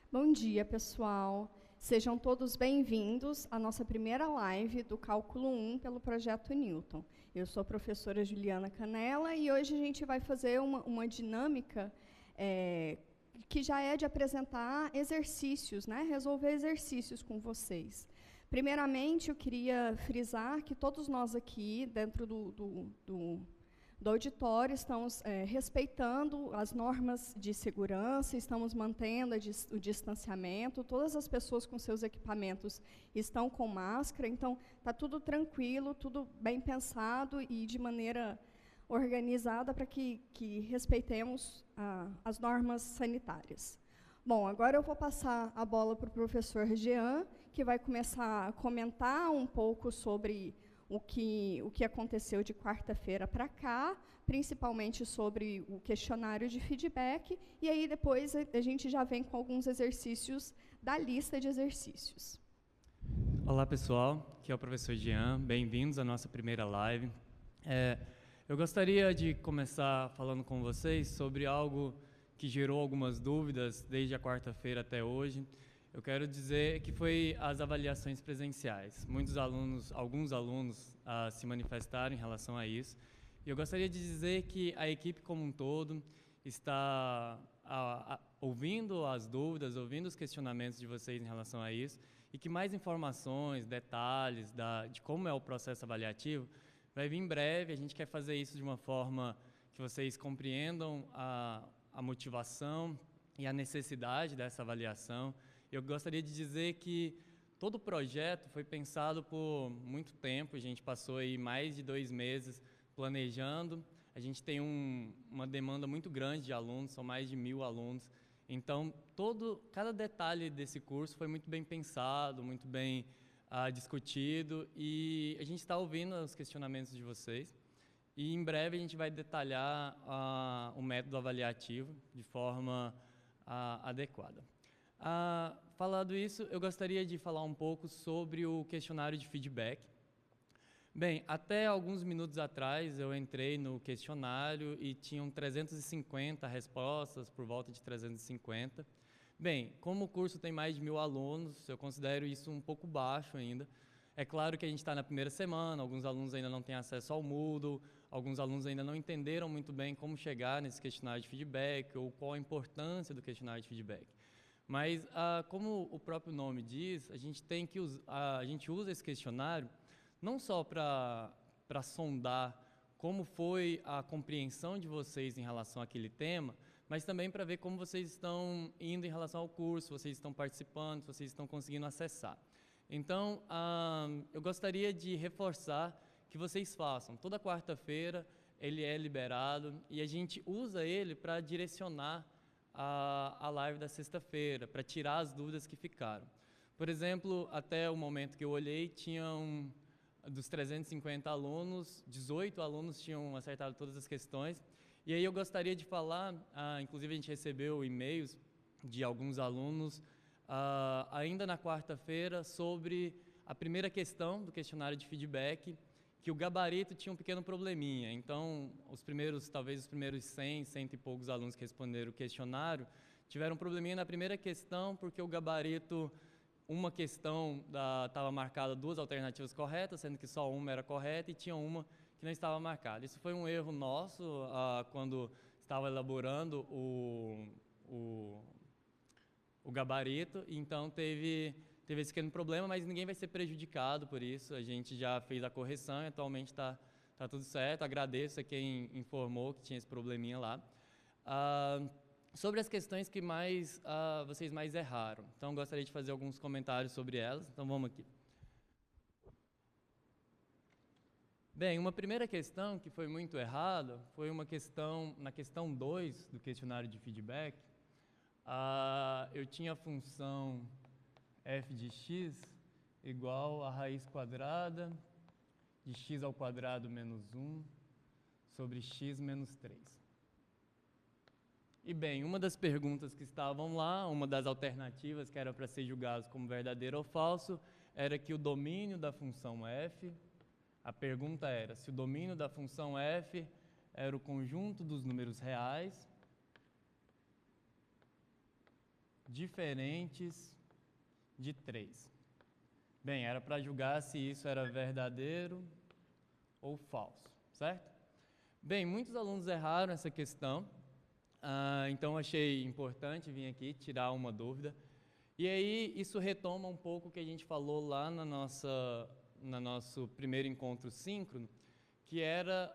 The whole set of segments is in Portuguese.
Bom dia, pessoal. Sejam todos bem-vindos à nossa primeira live do Cálculo 1 pelo Projeto Newton. Eu sou a professora Juliana Canella e hoje a gente vai fazer uma dinâmica que já é de apresentar exercícios, né? Resolver exercícios com vocês. Primeiramente, eu queria frisar que todos nós aqui, dentro do auditório, estamos respeitando as normas de segurança, estamos mantendo o distanciamento, todas as pessoas com seus equipamentos estão com máscara, então está tudo tranquilo, tudo bem pensado e de maneira organizada para que respeitemos as normas sanitárias. Bom, agora eu vou passar a bola para o professor Jean, que vai começar a comentar um pouco sobre o que aconteceu de quarta-feira para cá, principalmente sobre o questionário de feedback, e aí depois a gente já vem com alguns exercícios da lista de exercícios. Olá, pessoal. Aqui é o professor Jean. Bem-vindos à nossa primeira live. Eu gostaria de começar falando com vocês sobre algo que gerou algumas dúvidas desde a quarta-feira até hoje. Eu quero dizer que foi as avaliações presenciais. Alguns alunos se manifestaram em relação a isso. E eu gostaria de dizer que a equipe como um todo está ouvindo as dúvidas, ouvindo os questionamentos de vocês em relação a isso, e que mais informações, detalhes de como é o processo avaliativo vai vir em breve. A gente quer fazer isso de uma forma que vocês compreendam a motivação e a necessidade dessa avaliação. Eu gostaria de dizer que todo o projeto foi pensado por muito tempo. A gente passou aí mais de 2 meses planejando. A gente tem uma demanda muito grande de alunos, são mais de 1.000 alunos. Então, cada detalhe desse curso foi muito bem pensado, muito bem discutido, e a gente está ouvindo os questionamentos de vocês. E em breve a gente vai detalhar o método avaliativo de forma adequada. Falado isso, eu gostaria de falar um pouco sobre o questionário de feedback. Bem, até alguns minutos atrás eu entrei no questionário e tinham 350 respostas, por volta de 350. Bem, como o curso tem mais de 1.000 alunos, eu considero isso um pouco baixo ainda. É claro que a gente está na primeira semana, alguns alunos ainda não têm acesso ao Moodle, alguns alunos ainda não entenderam muito bem como chegar nesse questionário de feedback ou qual a importância do questionário de feedback. Mas, como o próprio nome diz, a gente usa esse questionário não só para sondar como foi a compreensão de vocês em relação àquele tema, mas também para ver como vocês estão indo em relação ao curso, se vocês estão participando, se vocês estão conseguindo acessar. Então, eu gostaria de reforçar que vocês façam. Toda quarta-feira ele é liberado e a gente usa ele para direcionar a live da sexta-feira, para tirar as dúvidas que ficaram. Por exemplo, até o momento que eu olhei, dos 350 alunos, 18 alunos tinham acertado todas as questões. E aí eu gostaria de falar, inclusive a gente recebeu e-mails de alguns alunos ainda na quarta-feira sobre a primeira questão do questionário de feedback, que o gabarito tinha um pequeno probleminha. Então, talvez os primeiros 100 e poucos alunos que responderam o questionário tiveram um probleminha na primeira questão, porque o gabarito, uma questão estava marcada 2 alternativas corretas, sendo que só uma era correta, e tinha uma que não estava marcada. Isso foi um erro nosso quando estava elaborando o gabarito, então teve esse pequeno problema, mas ninguém vai ser prejudicado por isso. A gente já fez a correção e atualmente está tudo certo. Agradeço a quem informou que tinha esse probleminha lá. Sobre as questões que vocês mais erraram. Então, gostaria de fazer alguns comentários sobre elas. Então, vamos aqui. Bem, uma primeira questão que foi muito errada foi na questão 2 do questionário de feedback. Eu tinha a função f de x igual a raiz quadrada de x ao quadrado menos 1 sobre x menos 3. E bem, uma das perguntas que estavam lá, uma das alternativas que era para ser julgadas como verdadeiro ou falso, era que o domínio da função f, a pergunta era se o domínio da função f era o conjunto dos números reais diferentes de 3. Bem, era para julgar se isso era verdadeiro ou falso, certo? Bem, muitos alunos erraram essa questão, então achei importante vir aqui tirar uma dúvida. E aí isso retoma um pouco o que a gente falou lá no nosso primeiro encontro síncrono, que era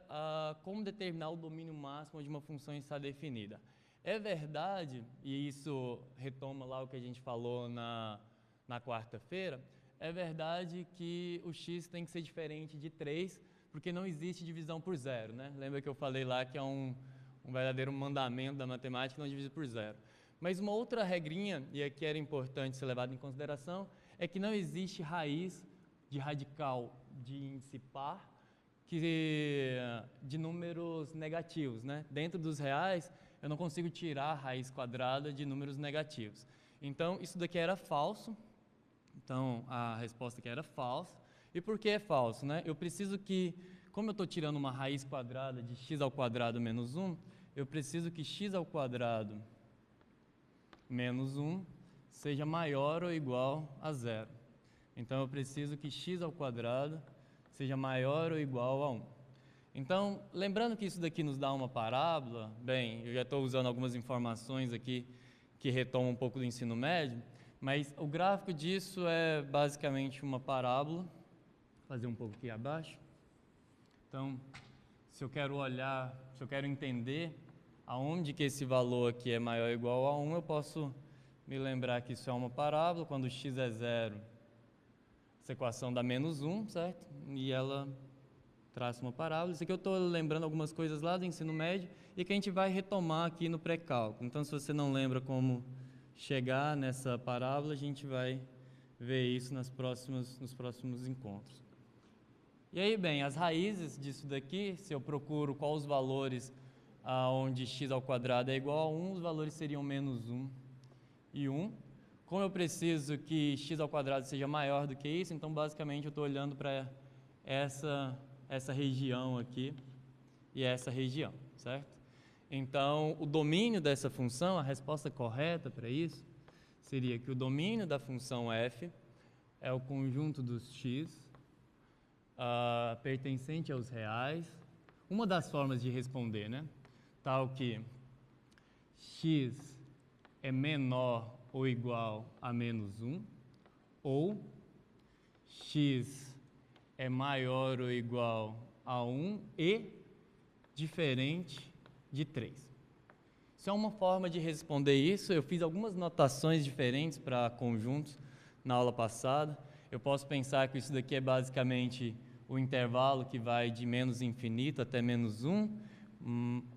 como determinar o domínio máximo onde uma função está definida. É verdade, e isso retoma lá o que a gente falou na quarta-feira, é verdade que o x tem que ser diferente de 3, porque não existe divisão por zero, né? Lembra que eu falei lá que é um verdadeiro mandamento da matemática, não divide por zero. Mas uma outra regrinha, e aqui era importante ser levada em consideração, é que não existe raiz de radical de índice par de números negativos, né? Dentro dos reais, eu não consigo tirar a raiz quadrada de números negativos. Então, isso daqui era falso. Então, a resposta aqui era falsa. E por que é falso, né? Eu preciso que, como eu estou tirando uma raiz quadrada de x ao quadrado menos 1, eu preciso que x ao quadrado menos 1 seja maior ou igual a 0. Então, eu preciso que x ao quadrado seja maior ou igual a 1. Então, lembrando que isso daqui nos dá uma parábola, bem, eu já estou usando algumas informações aqui que retomam um pouco do ensino médio, mas o gráfico disso é basicamente uma parábola. Vou fazer um pouco aqui abaixo. Então, se eu quero entender aonde que esse valor aqui é maior ou igual a 1, eu posso me lembrar que isso é uma parábola. Quando x é 0, essa equação dá menos 1, certo? E ela traça uma parábola. Isso aqui eu estou lembrando algumas coisas lá do ensino médio e que a gente vai retomar aqui no pré-cálculo. Então, se você não lembra como chegar nessa parábola, a gente vai ver isso nos próximos encontros. E aí, bem, as raízes disso daqui, se eu procuro quais os valores onde x ao quadrado é igual a 1, os valores seriam menos 1 e 1. Como eu preciso que x ao quadrado seja maior do que isso, então basicamente eu estou olhando para essa região aqui e essa região, certo? Então, o domínio dessa função, a resposta correta para isso, seria que o domínio da função f é o conjunto dos x pertencente aos reais. Uma das formas de responder, né? Tal que x é menor ou igual a menos 1, ou x é maior ou igual a 1 e diferente de 3. Isso é uma forma de responder isso. Eu fiz algumas notações diferentes para conjuntos na aula passada. Eu posso pensar que isso daqui é basicamente o intervalo que vai de menos infinito até menos 1,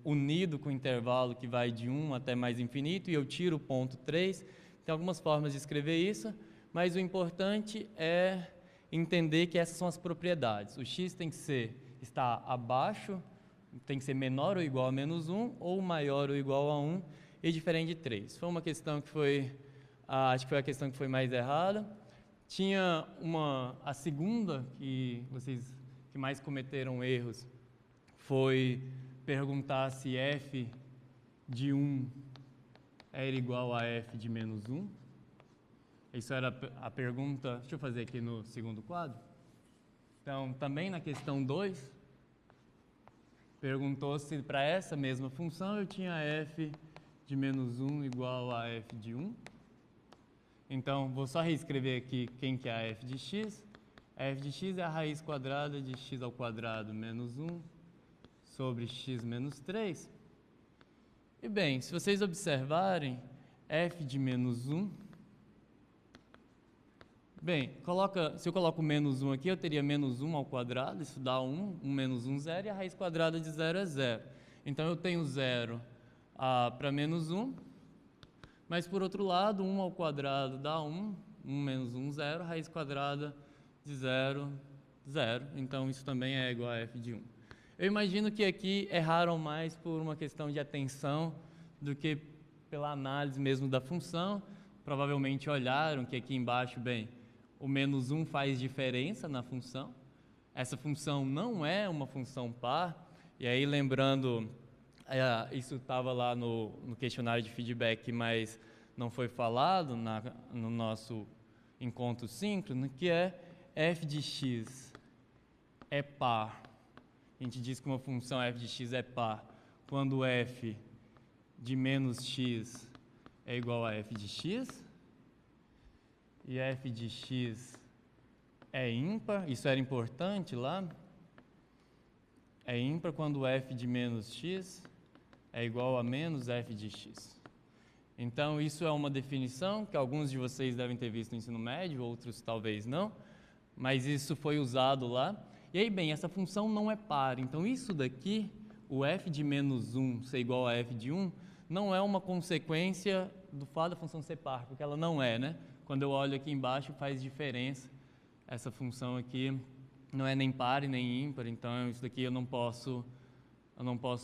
unido com o intervalo que vai de 1 até mais infinito, e eu tiro o ponto 3. Tem algumas formas de escrever isso, mas o importante é entender que essas são as propriedades. O x tem que estar abaixo, tem que ser menor ou igual a menos 1, ou maior ou igual a 1, e diferente de 3. Foi uma questão que acho que foi a questão que foi mais errada. Tinha a segunda que mais cometeram erros, foi perguntar se f de 1 era igual a f de menos 1. Isso era a pergunta, deixa eu fazer aqui no segundo quadro. Então, também na questão 2, perguntou se para essa mesma função eu tinha f de menos 1 igual a f de 1. Então, vou só reescrever aqui quem que é a f de x. A f de x é a raiz quadrada de x ao quadrado menos 1 sobre x menos 3. E bem, se vocês observarem, f de menos 1... Bem, se eu coloco menos 1 aqui, eu teria menos 1 ao quadrado, isso dá 1, 1 menos 1, 0, e a raiz quadrada de 0 é 0. Então, eu tenho 0 para menos 1, mas, por outro lado, 1 ao quadrado dá 1, 1 menos 1, 0, a raiz quadrada de 0, 0. Então, isso também é igual a f de 1. Eu imagino que aqui erraram mais por uma questão de atenção do que pela análise mesmo da função. Provavelmente olharam que aqui embaixo, bem, o menos 1 faz diferença na função. Essa função não é uma função par. E aí, lembrando, isso estava lá no questionário de feedback, mas não foi falado no nosso encontro síncrono, que é f de x é par. A gente diz que uma função f de x é par quando f de menos x é igual a f de x, e f de x é ímpar. Isso era importante lá. É ímpar quando f de menos x é igual a menos f de x. Então, isso é uma definição que alguns de vocês devem ter visto no ensino médio, outros talvez não, mas isso foi usado lá. E aí, bem, essa função não é par. Então, isso daqui, o f de menos 1 ser igual a f de 1, não é uma consequência do fato da função ser par, porque ela não é, né? Quando eu olho aqui embaixo, faz diferença. Essa função aqui não é nem par e nem ímpar, então isso daqui eu não posso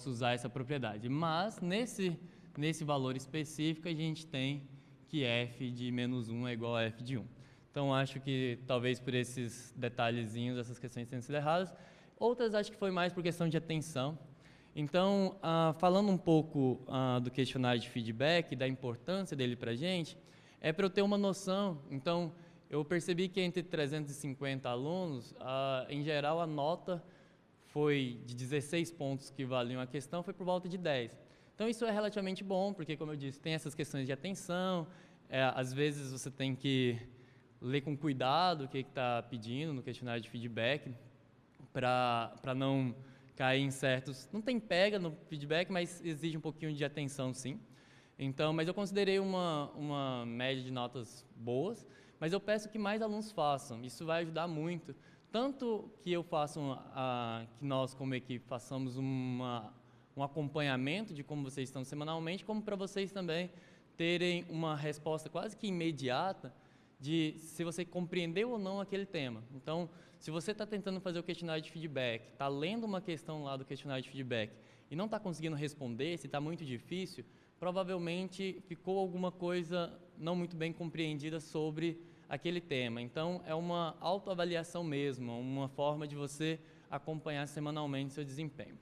usar essa propriedade. Mas, nesse valor específico, a gente tem que f de menos 1 é igual a f de 1. Então, acho que talvez por esses detalhezinhos, essas questões tenham sido erradas. Outras, acho que foi mais por questão de atenção. Então, falando um pouco do questionário de feedback, da importância dele para a gente, é para eu ter uma noção. Então, eu percebi que entre 350 alunos, em geral, a nota foi de 16 pontos que valiam a questão, foi por volta de 10. Então, isso é relativamente bom, porque, como eu disse, tem essas questões de atenção, às vezes você tem que ler com cuidado o que está pedindo no questionário de feedback, para não cair em certos... Não tem pega no feedback, mas exige um pouquinho de atenção, sim. Então, mas eu considerei uma média de notas boas, mas eu peço que mais alunos façam. Isso vai ajudar muito. Tanto que eu faço, que nós como equipe façamos um acompanhamento de como vocês estão semanalmente, como para vocês também terem uma resposta quase que imediata de se você compreendeu ou não aquele tema. Então, se você está tentando fazer o questionário de feedback, está lendo uma questão lá do questionário de feedback e não está conseguindo responder, se está muito difícil, provavelmente ficou alguma coisa não muito bem compreendida sobre aquele tema. Então, é uma autoavaliação mesmo, uma forma de você acompanhar semanalmente seu desempenho.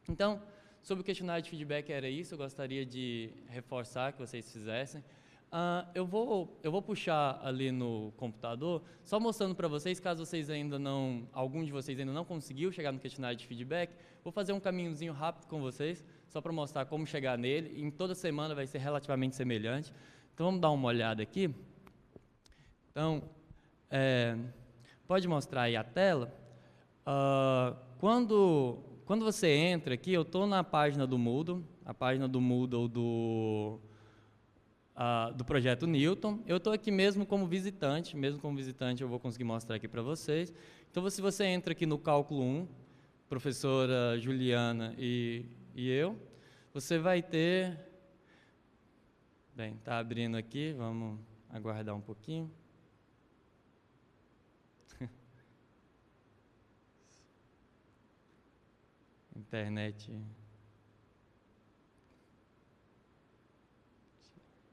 Então, sobre o questionário de feedback era isso, eu gostaria de reforçar que vocês fizessem. Eu vou puxar ali no computador, só mostrando para vocês, caso vocês ainda não, algum de vocês ainda não conseguiu chegar no questionário de feedback, vou fazer um caminhozinho rápido com vocês, só para mostrar como chegar nele. Em toda semana vai ser relativamente semelhante. Então, vamos dar uma olhada aqui. Então, pode mostrar aí a tela. Quando você entra aqui, eu estou na página do Moodle, a página do Moodle do projeto Newton. Eu estou aqui mesmo como visitante eu vou conseguir mostrar aqui para vocês. Então, se você entra aqui no Cálculo 1, professora Juliana e eu, você vai ter... Bem, está abrindo aqui, vamos aguardar um pouquinho. Internet...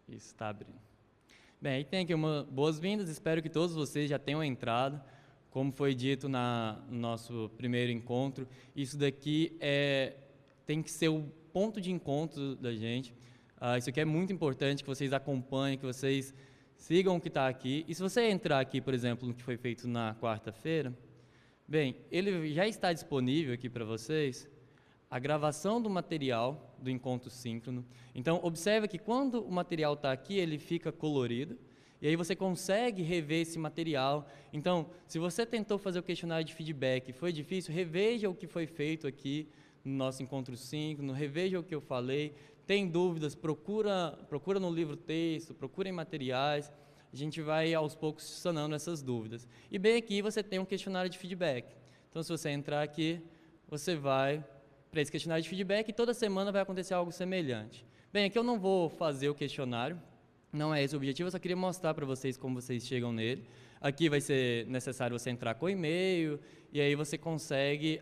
Isso, está abrindo. Bem, aí tem aqui boas-vindas, espero que todos vocês já tenham entrado. Como foi dito no nosso primeiro encontro, isso daqui tem que ser o ponto de encontro da gente. Isso aqui é muito importante que vocês acompanhem, que vocês sigam o que está aqui. E se você entrar aqui, por exemplo, no que foi feito na quarta-feira, bem, ele já está disponível aqui para vocês, a gravação do material do encontro síncrono. Então, observe que quando o material está aqui, ele fica colorido, e aí você consegue rever esse material. Então, se você tentou fazer o questionário de feedback e foi difícil, reveja o que foi feito aqui no nosso encontro síncrono, reveja o que eu falei. Tem dúvidas, procura no livro texto, procura em materiais. A gente vai, aos poucos, sanando essas dúvidas. E bem aqui você tem um questionário de feedback. Então, se você entrar aqui, você vai para esse questionário de feedback e toda semana vai acontecer algo semelhante. Bem, aqui eu não vou fazer o questionário, não é esse o objetivo, eu só queria mostrar para vocês como vocês chegam nele. Aqui vai ser necessário você entrar com o e-mail, e aí você consegue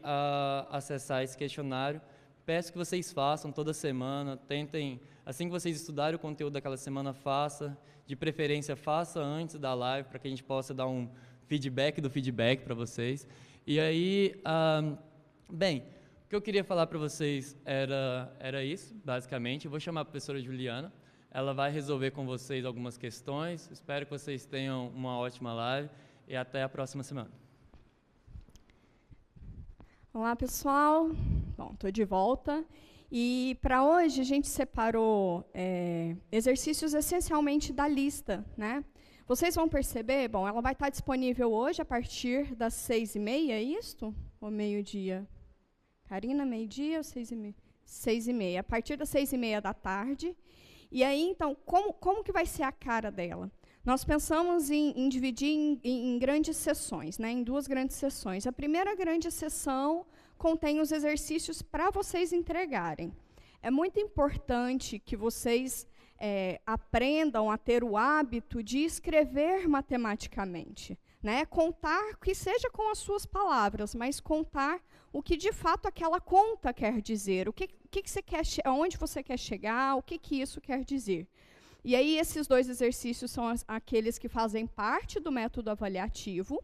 acessar esse questionário. Peço que vocês façam toda semana, tentem, assim que vocês estudarem o conteúdo daquela semana, faça, de preferência faça antes da live, para que a gente possa dar um feedback do feedback para vocês. E aí, bem, o que eu queria falar para vocês era isso, basicamente. Eu vou chamar a professora Juliana ela vai resolver com vocês algumas questões. Espero que vocês tenham uma ótima live e até a próxima semana. Olá, pessoal. Bom, estou de volta. E para hoje a gente separou exercícios essencialmente da lista, né? Vocês vão perceber, bom, ela vai estar disponível hoje a partir das 6h30, é isto? Ou meio-dia? Karina, meio-dia ou 6h30? 6h30, a partir das 6h30 da tarde. E aí, então, como que vai ser a cara dela? Nós pensamos em dividir em grandes sessões, né, em 2 grandes sessões. A primeira grande sessão contém os exercícios para vocês entregarem. É muito importante que vocês aprendam a ter o hábito de escrever matematicamente, né? Contar, que seja com as suas palavras, mas contar o que de fato aquela conta quer dizer, o que você quer, aonde você quer chegar, o que isso quer dizer. E aí esses 2 exercícios são aqueles que fazem parte do método avaliativo,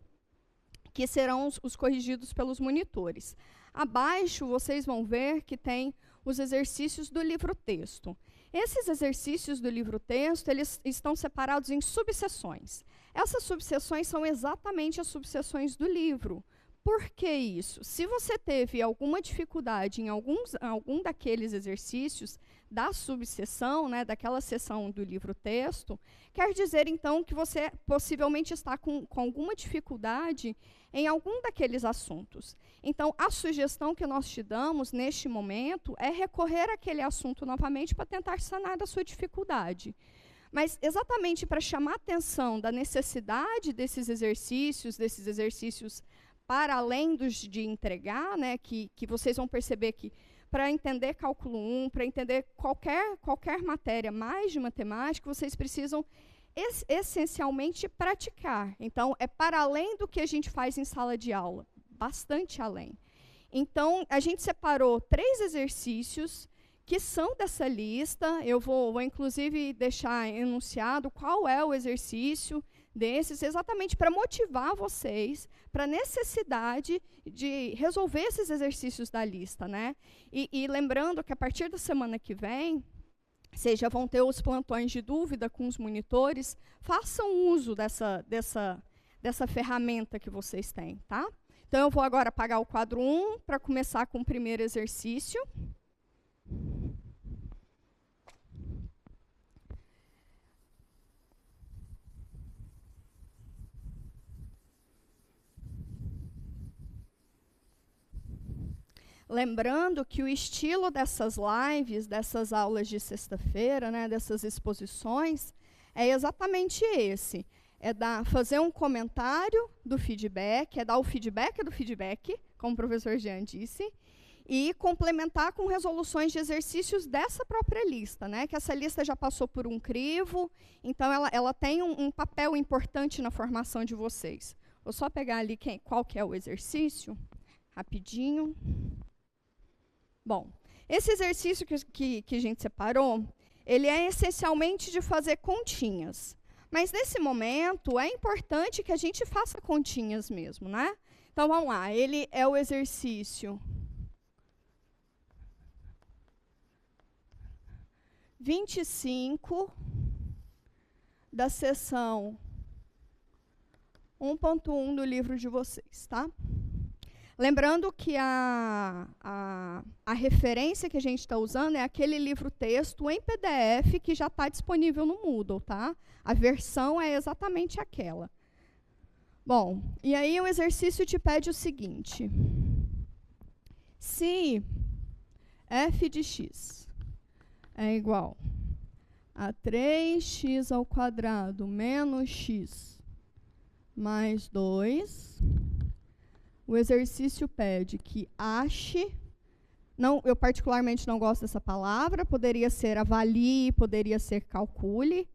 que serão os corrigidos pelos monitores. Abaixo vocês vão ver que tem os exercícios do livro-texto. Esses exercícios do livro-texto, eles estão separados em subseções. Essas subseções são exatamente as subseções do livro. Por que isso? Se você teve alguma dificuldade em algum daqueles exercícios da subseção, né, daquela seção do livro-texto, quer dizer, então, que você possivelmente está com alguma dificuldade em algum daqueles assuntos. Então, a sugestão que nós te damos, neste momento, é recorrer àquele assunto novamente para tentar sanar da sua dificuldade. Mas, exatamente para chamar a atenção da necessidade desses exercícios para além dos de entregar, né, que vocês vão perceber que, para entender cálculo 1, para entender qualquer matéria mais de matemática, vocês precisam essencialmente praticar. Então, é para além do que a gente faz em sala de aula, bastante além. Então, a gente separou 3 exercícios que são dessa lista. Eu vou inclusive, deixar enunciado qual é o exercício desses, exatamente para motivar vocês para a necessidade de resolver esses exercícios da lista, né? E lembrando que a partir da semana que vem, vocês já vão ter os plantões de dúvida com os monitores, façam uso dessa ferramenta que vocês têm, tá? Então, eu vou agora apagar o quadro 1 para começar com o primeiro exercício. Lembrando que o estilo dessas lives, dessas aulas de sexta-feira, né, dessas exposições, é exatamente esse. É fazer um comentário do feedback, é dar o feedback do feedback, como o professor Jean disse, e complementar com resoluções de exercícios dessa própria lista, né, que essa lista já passou por um crivo, então ela tem um papel importante na formação de vocês. Vou só pegar ali qual que é o exercício, rapidinho. Bom, esse exercício que a gente separou, ele é essencialmente de fazer continhas. Mas, nesse momento, é importante que a gente faça continhas mesmo, né? Então, vamos lá. Ele é o exercício 25 da seção 1.1 do livro de vocês, tá? Lembrando que a referência que a gente está usando é aquele livro-texto em PDF que já está disponível no Moodle, tá? A versão é exatamente aquela. Bom, e aí o exercício te pede o seguinte. Se f de x é igual a 3x² menos x mais 2... O exercício pede que ache, eu particularmente não gosto dessa palavra, poderia ser avalie, poderia ser calcule,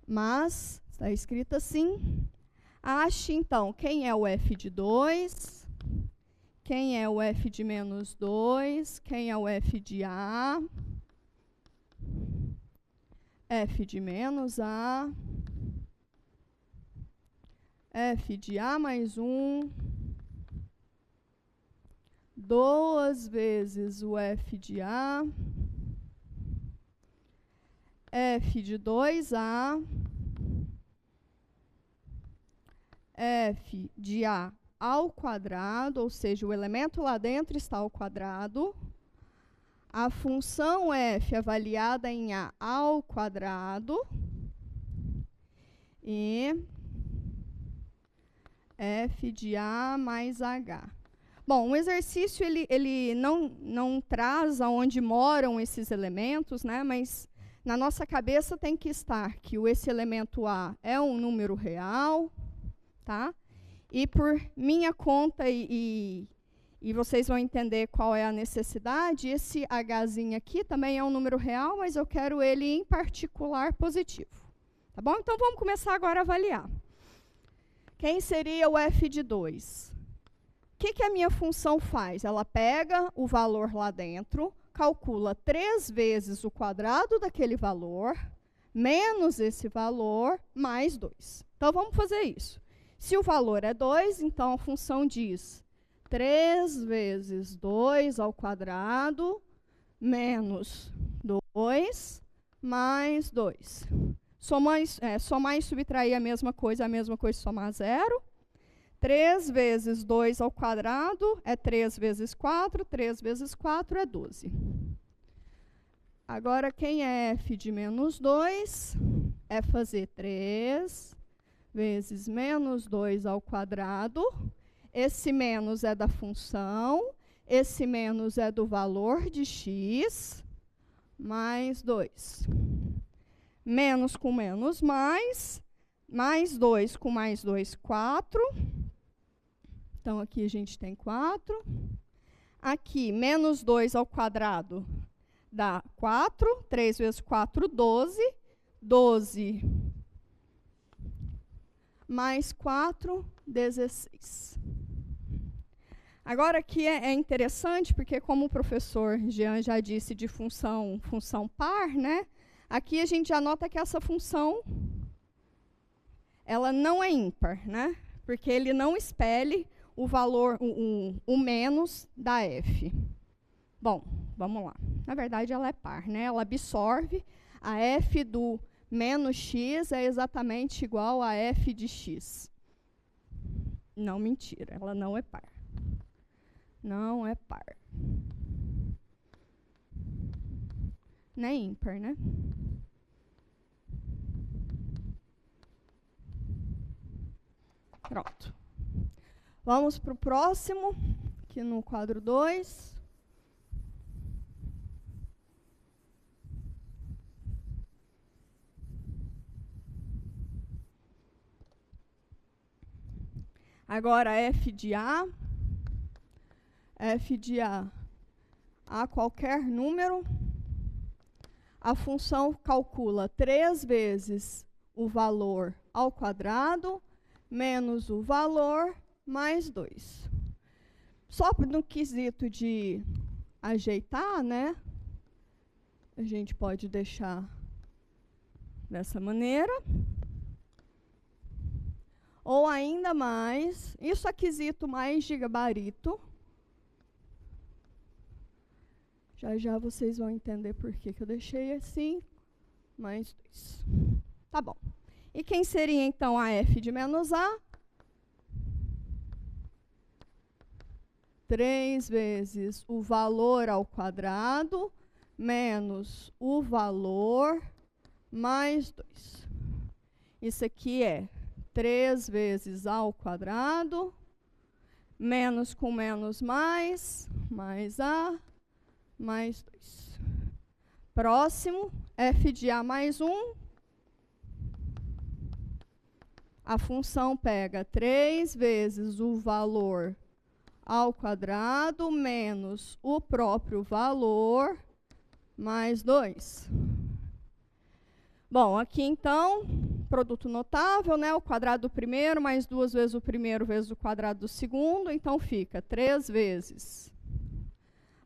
mas está escrito assim. Ache, então, quem é o f de 2, quem é o f de menos 2, quem é o f de a, f de menos a, f de a mais 1, 2 vezes o f de a, f de 2a, f de a ao quadrado, ou seja, o elemento lá dentro está ao quadrado, a função f avaliada em a ao quadrado, e f de a mais h. Bom, o exercício ele não traz aonde moram esses elementos, né, mas na nossa cabeça tem que estar que esse elemento a é um número real, tá? E por minha conta, e vocês vão entender qual é a necessidade, esse hzinho aqui também é um número real, mas eu quero ele em particular positivo. Tá bom? Então, vamos começar agora a avaliar. Quem seria o f de 2? O que a minha função faz? Ela pega o valor lá dentro, calcula 3 vezes o quadrado daquele valor, menos esse valor, mais 2. Então, vamos fazer isso. Se o valor é 2, então a função diz 3 vezes 2 ao quadrado, menos 2, mais 2. Somar e subtrair a mesma coisa somar zero. 3 vezes 2 ao quadrado é 3 vezes 4, 3 vezes 4 é 12. Agora, quem é f de menos 2? É fazer 3 vezes menos 2 ao quadrado. Esse menos é da função, esse menos é do valor de x, mais 2. Menos com menos mais 2 com mais 2, 4. Então, aqui a gente tem 4. Aqui, menos 2 ao quadrado dá 4. 3 vezes 4, 12. 12 mais 4, 16. Agora, aqui é interessante, porque como o professor Jean já disse de função par, né? Aqui a gente já nota que essa função, ela não é ímpar, né? Porque ele não expele o valor, o menos da f. Bom, vamos lá. Na verdade, ela é par, né? Ela absorve a f do menos x é exatamente igual a f de x. Não, mentira, ela não é par. Não é par. Nem ímpar, né? Pronto. Vamos para o próximo, aqui no quadro 2. Agora, f de a qualquer número, a função calcula 3 vezes o valor ao quadrado, menos o valor, mais 2. Só no quesito de ajeitar, né? A gente pode deixar dessa maneira. Ou ainda mais, isso é quesito mais de gabarito. Já vocês vão entender por que eu deixei assim, mais 2. Tá bom. E quem seria, então, a f de menos a? 3 vezes o valor ao quadrado, menos o valor, mais 2. Isso aqui é 3 vezes a ao quadrado, menos com menos mais a, mais 2. Próximo, f de a mais 1. A função pega 3 vezes o valor ao quadrado, menos o próprio valor, mais 2. Bom, aqui então, produto notável, né? O quadrado do primeiro mais 2 vezes o primeiro vezes o quadrado do segundo. Então, fica 3 vezes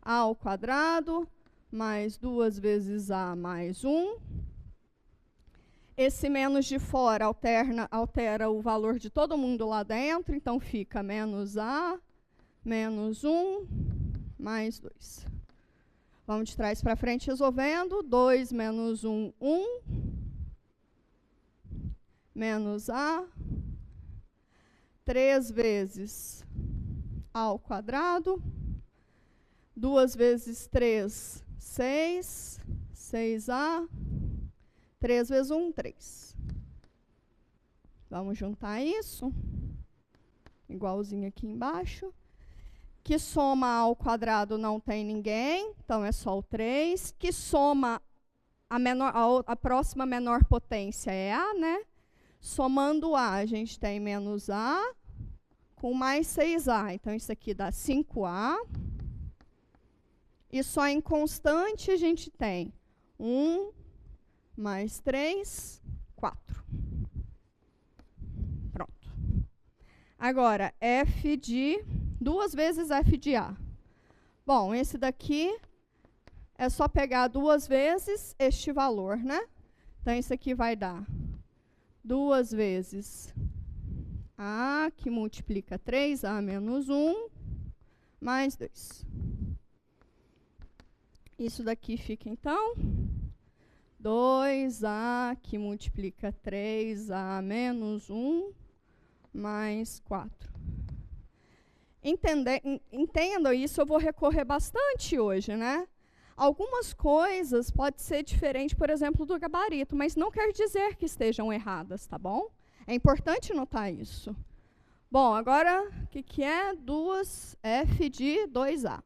a ao quadrado mais 2 vezes a mais 1. Esse menos de fora altera o valor de todo mundo lá dentro. Então, fica menos a, menos 1, mais 2. Vamos de trás para frente resolvendo. 2 menos 1, 1. Menos A. 3 vezes A ao quadrado. 2 vezes 3, 6. 6A. 3 vezes 1, 3. Vamos juntar isso. Igualzinho aqui embaixo. Que soma A ao quadrado não tem ninguém, então é só o 3. Que soma a próxima menor potência é A, né? Somando A, a gente tem menos A com mais 6A. Então, isso aqui dá 5A. E só em constante a gente tem 1 mais 3, 4. Pronto. Agora, F de... 2 vezes F de A. Bom, esse daqui é só pegar 2 vezes este valor, né? Então, isso aqui vai dar 2 vezes A, que multiplica 3A menos 1, mais 2. Isso daqui fica, então, 2A, que multiplica 3A menos 1, mais 4. Entendam isso, eu vou recorrer bastante hoje, né? Algumas coisas podem ser diferentes, por exemplo, do gabarito, mas não quer dizer que estejam erradas, tá bom? É importante notar isso. Bom, agora, o que é 2F de 2A?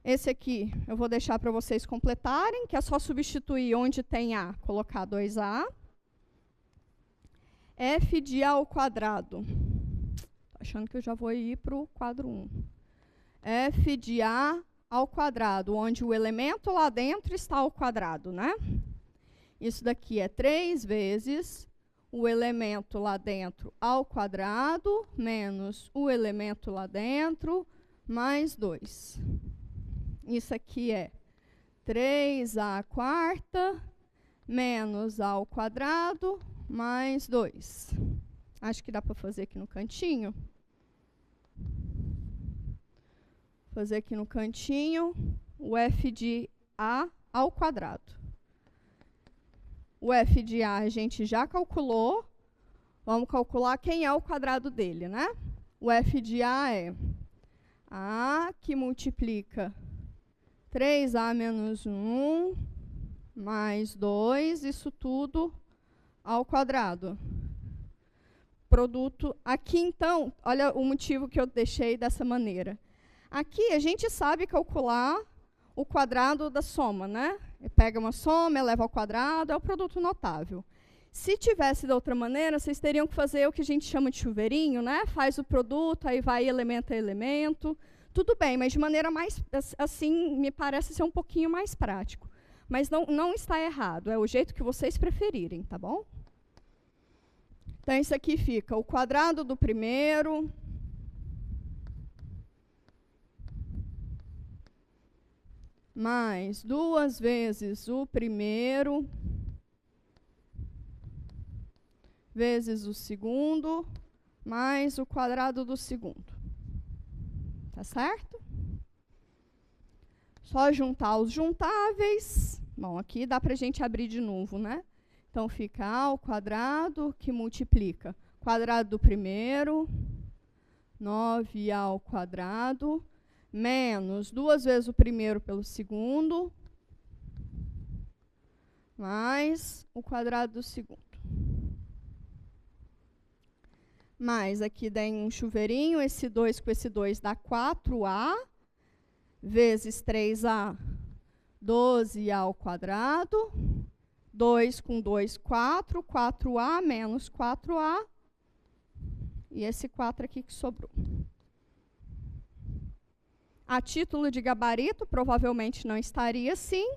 Esse aqui eu vou deixar para vocês completarem, que é só substituir onde tem A, colocar 2A. F de A ao quadrado. Achando que eu já vou ir para o quadro 1. F de A ao quadrado, onde o elemento lá dentro está ao quadrado, né? Isso daqui é 3 vezes o elemento lá dentro ao quadrado, menos o elemento lá dentro, mais 2. Isso aqui é 3A quarta, menos A ao quadrado, mais 2. Acho que dá para fazer aqui no cantinho. Fazer aqui no cantinho o F de A ao quadrado. O F de A a gente já calculou. Vamos calcular quem é o quadrado dele, né? O F de A é A, que multiplica 3A menos 1, mais 2, isso tudo ao quadrado. Produto. Aqui, então, olha o motivo que eu deixei dessa maneira. Aqui, a gente sabe calcular o quadrado da soma, né? Pega uma soma, eleva ao quadrado, é o produto notável. Se tivesse de outra maneira, vocês teriam que fazer o que a gente chama de chuveirinho, né? Faz o produto, aí vai elemento a elemento. Tudo bem, mas de maneira mais, assim, me parece ser um pouquinho mais prático. Mas não está errado, é o jeito que vocês preferirem, tá bom? Então, isso aqui fica o quadrado do primeiro mais 2 vezes o primeiro vezes o segundo mais o quadrado do segundo. Tá certo? Só juntar os juntáveis. Bom, aqui dá para a gente abrir de novo, né? Então, fica A ao quadrado, que multiplica quadrado do primeiro, 9A ao quadrado, menos 2 vezes o primeiro pelo segundo, mais o quadrado do segundo. Mais, aqui dá um chuveirinho, esse 2 com esse 2 dá 4A, vezes 3A, 12A ao quadrado, 2 com 2, 4, 4A menos 4A, e esse 4 aqui que sobrou. A título de gabarito, provavelmente não estaria assim.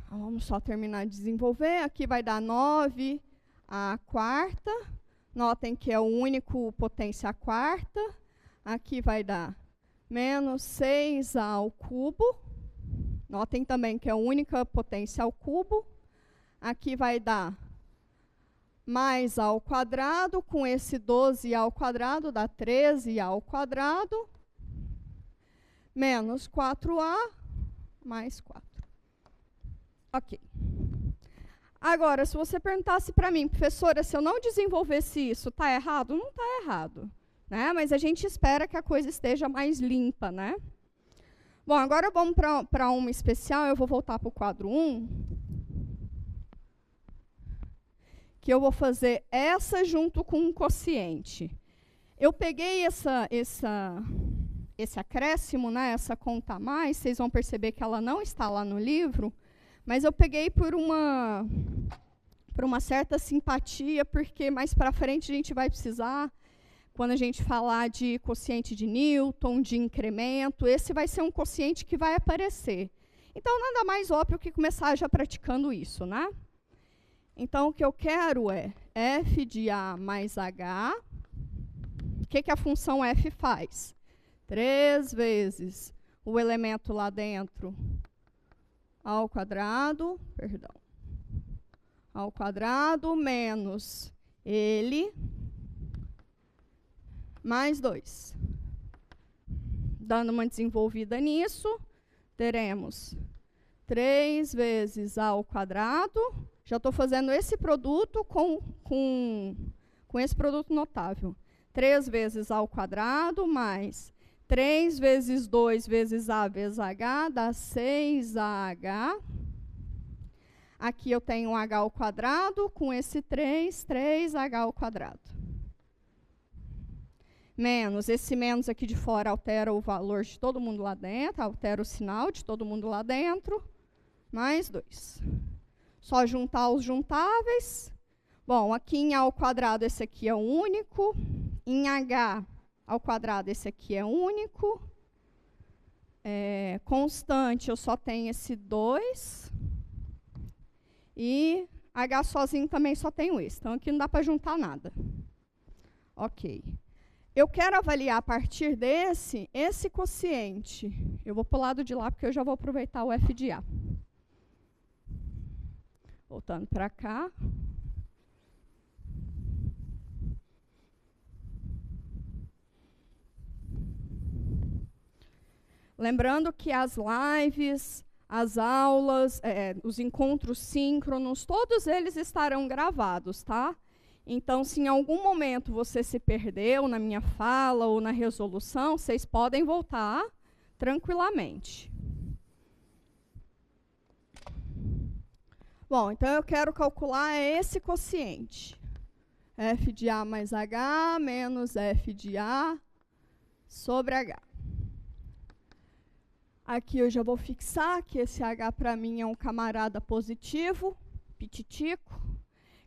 Vamos só terminar de desenvolver. Aqui vai dar 9A quarta. Notem que é o único potência quarta. Aqui vai dar menos 6A ao cubo. Notem também que é a única potência ao cubo. Aqui vai dar mais A ao quadrado, com esse 12A ao quadrado, dá 13A ao quadrado, menos 4A mais 4. Ok. Agora, se você perguntasse para mim, professora, se eu não desenvolvesse isso, está errado? Não está errado, né? Mas a gente espera que a coisa esteja mais limpa, né? Bom, agora vamos para uma especial. Eu vou voltar para o quadro 1. Que eu vou fazer essa junto com um quociente. Eu peguei esse acréscimo, né, essa conta a mais, vocês vão perceber que ela não está lá no livro, mas eu peguei por uma certa simpatia, porque mais para frente a gente vai precisar, quando a gente falar de quociente de Newton, de incremento, esse vai ser um quociente que vai aparecer. Então, nada mais óbvio que começar já praticando isso, né? Então, o que eu quero é f de A mais h. O que a função f faz? 3 vezes o elemento lá dentro ao quadrado, ao quadrado menos ele mais 2. Dando uma desenvolvida nisso, teremos 3 vezes A ao quadrado. Já estou fazendo esse produto com esse produto notável. 3 vezes A ao quadrado mais 3 vezes 2 vezes A vezes H dá 6AH. Aqui eu tenho H ao quadrado, com esse 3H ao quadrado. Menos, esse menos aqui de fora altera o valor de todo mundo lá dentro, altera o sinal de todo mundo lá dentro, mais 2. Só juntar os juntáveis. Bom, aqui em A ao quadrado, esse aqui é o único. Em H ao quadrado, esse aqui é único. Constante, eu só tenho esse 2. E H sozinho também só tenho esse. Então, aqui não dá para juntar nada. Ok. Eu quero avaliar a partir esse quociente. Eu vou para o lado de lá, porque eu já vou aproveitar o f de A. Voltando para cá. Lembrando que as lives, as aulas, os encontros síncronos, todos eles estarão gravados, tá? Então, se em algum momento você se perdeu na minha fala ou na resolução, vocês podem voltar tranquilamente. Bom, então eu quero calcular esse quociente. F de A mais H menos F de A sobre H. Aqui eu já vou fixar que esse H para mim é um camarada positivo, pititico.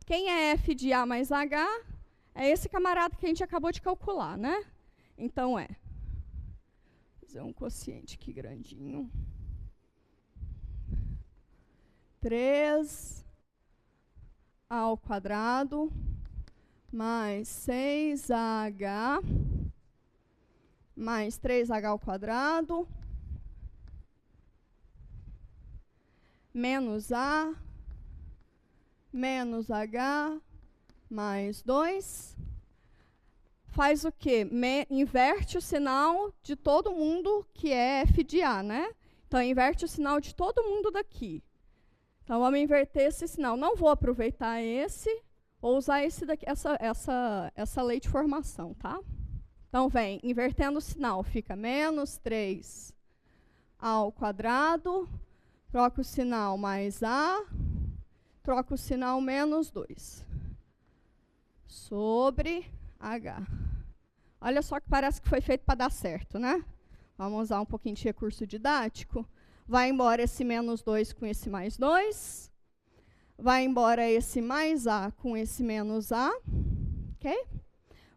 Quem é F de A mais H? É esse camarada que a gente acabou de calcular, né? Então vou fazer um quociente aqui grandinho. 3 ao quadrado mais 6AH mais 3H ao quadrado menos A menos H mais 2. Faz o quê? Inverte o sinal de todo mundo que é F de A, né? Então, inverte o sinal de todo mundo daqui. Então, vamos inverter esse sinal. Não vou aproveitar esse, ou usar esse daqui, essa lei de formação, tá? Então, vem, invertendo o sinal, fica menos 3 ao quadrado, troca o sinal mais A, troca o sinal menos 2. Sobre H. Olha só que parece que foi feito para dar certo, né? Vamos usar um pouquinho de recurso didático. Vai embora esse menos 2 com esse mais 2. Vai embora esse mais A com esse menos A. Ok?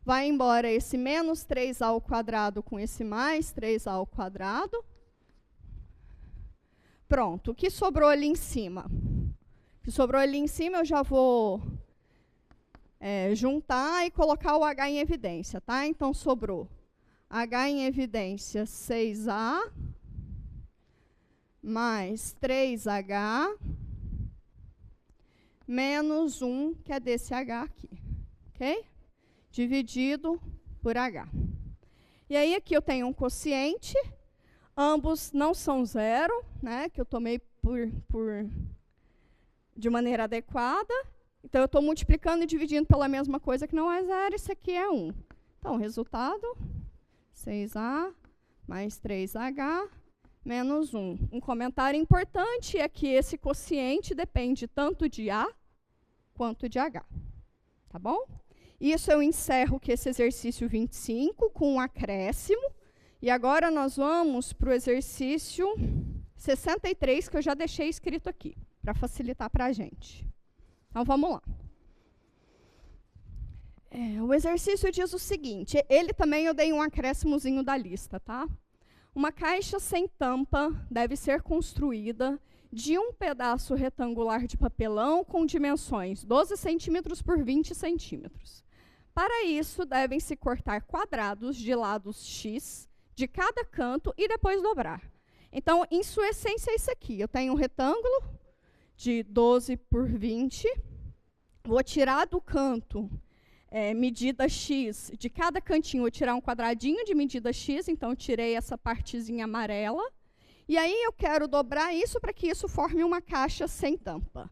Vai embora esse menos 3A ao quadrado com esse mais 3A ao quadrado. Pronto. O que sobrou ali em cima? O que sobrou ali em cima eu já vou juntar e colocar o H em evidência, tá? Então, sobrou H em evidência 6A mais 3H menos 1, que é desse H aqui, ok? Dividido por H. E aí, aqui eu tenho um quociente. Ambos não são zero, né, que eu tomei de maneira adequada. Então, eu estou multiplicando e dividindo pela mesma coisa que não é zero, isso aqui é 1. Então, resultado, 6A mais 3H menos 1. Um comentário importante é que esse quociente depende tanto de A quanto de H. Tá bom? Isso eu encerro com esse exercício 25, com um acréscimo. E agora nós vamos para o exercício 63, que eu já deixei escrito aqui, para facilitar para a gente. Então, vamos lá. O exercício diz o seguinte, ele também eu dei um acréscimozinho da lista, tá? Uma caixa sem tampa deve ser construída de um pedaço retangular de papelão com dimensões 12 centímetros por 20 centímetros. Para isso, devem-se cortar quadrados de lados X de cada canto e depois dobrar. Então, em sua essência, é isso aqui. Eu tenho um retângulo de 12 por 20. Vou tirar do canto medida X. De cada cantinho, vou tirar um quadradinho de medida X. Então, eu tirei essa partezinha amarela. E aí, eu quero dobrar isso para que isso forme uma caixa sem tampa.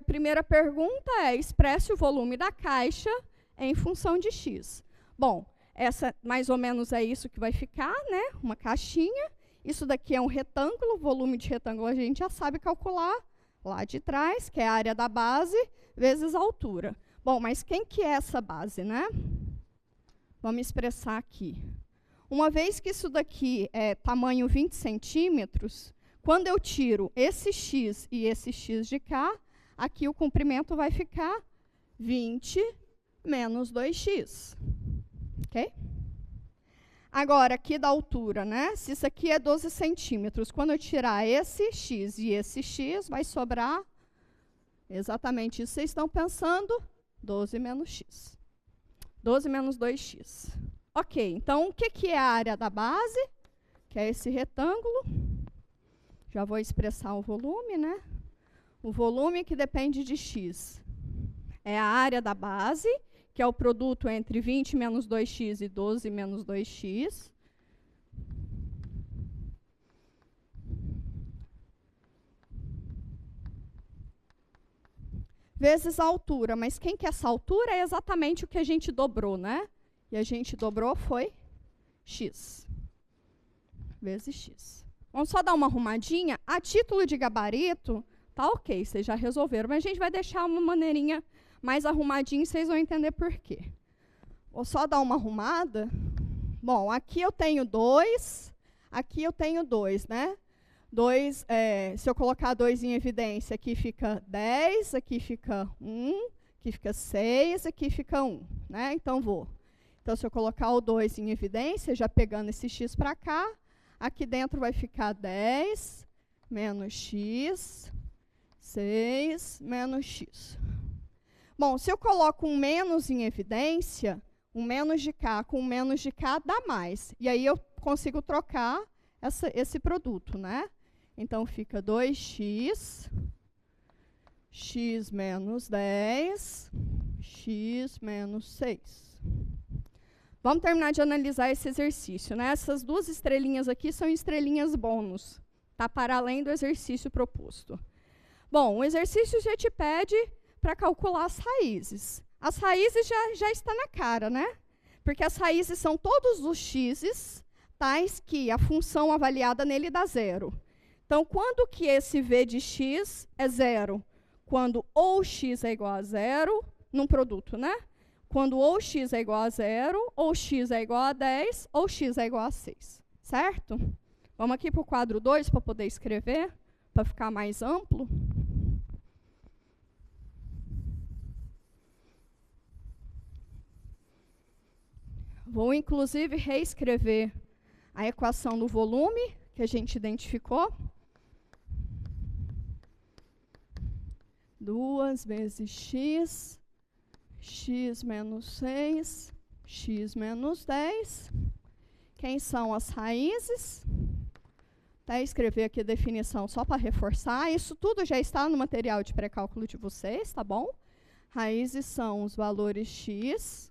Primeira pergunta é, expresse o volume da caixa em função de X. Bom, essa mais ou menos é isso que vai ficar, né? Uma caixinha. Isso daqui é um retângulo, volume de retângulo a gente já sabe calcular lá de trás, que é a área da base vezes a altura. Bom, mas quem que é essa base, né? Vamos expressar aqui. Uma vez que isso daqui é tamanho 20 centímetros, quando eu tiro esse X e esse X de cá, aqui o comprimento vai ficar 20 menos 2x. Ok? Agora, aqui da altura, né? Se isso aqui é 12 centímetros, quando eu tirar esse x e esse x, vai sobrar exatamente isso que vocês estão pensando, 12 menos x. 12 menos 2x. Ok, então, o que é a área da base? Que é esse retângulo. Já vou expressar o volume, né? O volume que depende de x é a área da base, que é o produto entre 20 menos 2x e 12 menos 2x. Vezes a altura. Mas quem que é essa altura é exatamente o que a gente dobrou, né? E a gente dobrou foi x. Vezes x. Vamos só dar uma arrumadinha. A título de gabarito, tá ok, vocês já resolveram. Mas a gente vai deixar uma maneirinha mais arrumadinho, vocês vão entender por quê. Vou só dar uma arrumada. Bom, aqui eu tenho 2, aqui eu tenho 2, né? 2, se eu colocar 2 em evidência, aqui fica 10, aqui fica 1, aqui fica 6, aqui fica 1, né? Então, Então, se eu colocar o 2 em evidência, já pegando esse x para cá, aqui dentro vai ficar 10 menos x, 6 menos x. Bom, se eu coloco um menos em evidência, um menos de cá com um menos de cá dá mais. E aí eu consigo trocar esse produto, né? Então, fica 2x, x menos 10, x menos 6. Vamos terminar de analisar esse exercício, né? Essas duas estrelinhas aqui são estrelinhas bônus, tá? Para além do exercício proposto. Bom, o exercício já te pede para calcular as raízes. As raízes já está na cara, né? Porque as raízes são todos os x's, tais que a função avaliada nele dá 0. Então, quando que esse v de x é 0? Quando ou x é igual a 0, num produto, né? Quando ou x é igual a 0, ou x é igual a 10, ou x é igual a 6. Certo? Vamos aqui para o quadro 2 para poder escrever, para ficar mais amplo. Vou, inclusive, reescrever a equação do volume que a gente identificou. 2 vezes x, x menos 6, x menos 10. Quem são as raízes? Até escrever aqui a definição só para reforçar. Isso tudo já está no material de pré-cálculo de vocês, tá bom? Raízes são os valores x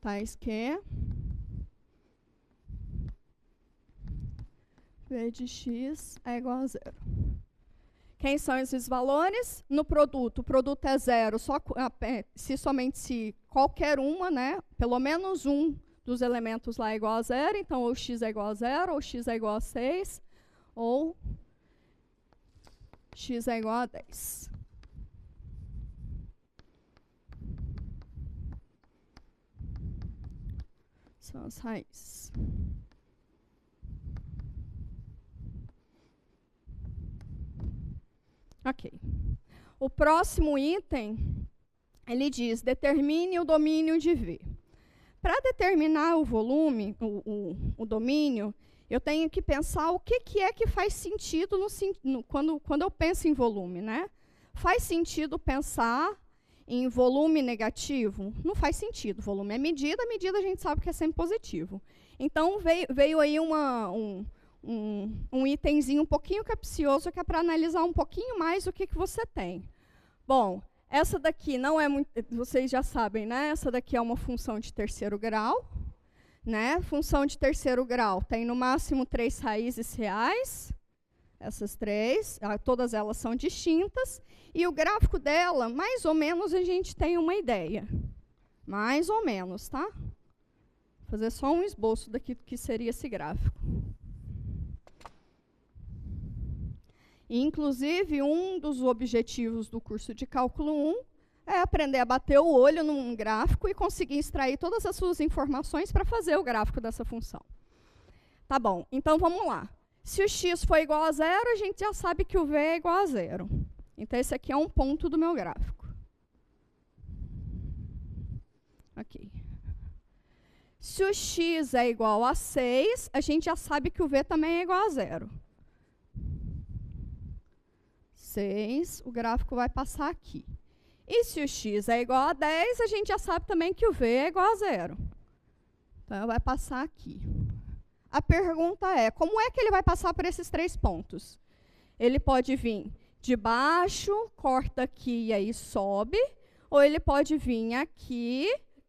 tais que V de x é igual a zero. Quem são esses valores? No produto, o produto é zero, somente se qualquer uma, né, pelo menos um dos elementos lá é igual a zero, então ou x é igual a zero, ou x é igual a 6, ou x é igual a 10. São as raízes. Ok. O próximo item, ele diz, determine o domínio de V. Para determinar o volume, o domínio, eu tenho que pensar o que é que faz sentido quando eu penso em volume, né? Faz sentido pensar em volume negativo? Não faz sentido. Volume é medida, medida a gente sabe que é sempre positivo. Então, veio aí um itemzinho um pouquinho capcioso que é para analisar um pouquinho mais o que você tem. Bom, essa daqui não é muito, vocês já sabem, né? Essa daqui é uma função de terceiro grau, né? Função de terceiro grau tem no máximo 3 raízes reais, essas 3, todas elas são distintas, e o gráfico dela, mais ou menos, a gente tem uma ideia. Mais ou menos, tá? Vou fazer só um esboço daqui do que seria esse gráfico. E, inclusive, um dos objetivos do curso de Cálculo 1 é aprender a bater o olho num gráfico e conseguir extrair todas as suas informações para fazer o gráfico dessa função. Tá bom, então vamos lá. Se o x for igual a zero, a gente já sabe que o v é igual a zero. Então, esse aqui é um ponto do meu gráfico. Ok. Se o x é igual a 6, a gente já sabe que o v também é igual a zero. 6, o gráfico vai passar aqui. E se o x é igual a 10, a gente já sabe também que o v é igual a zero. Então, vai passar aqui. A pergunta é, como é que ele vai passar por esses 3 pontos? Ele pode vir de baixo, corta aqui e aí sobe, ou ele pode vir aqui,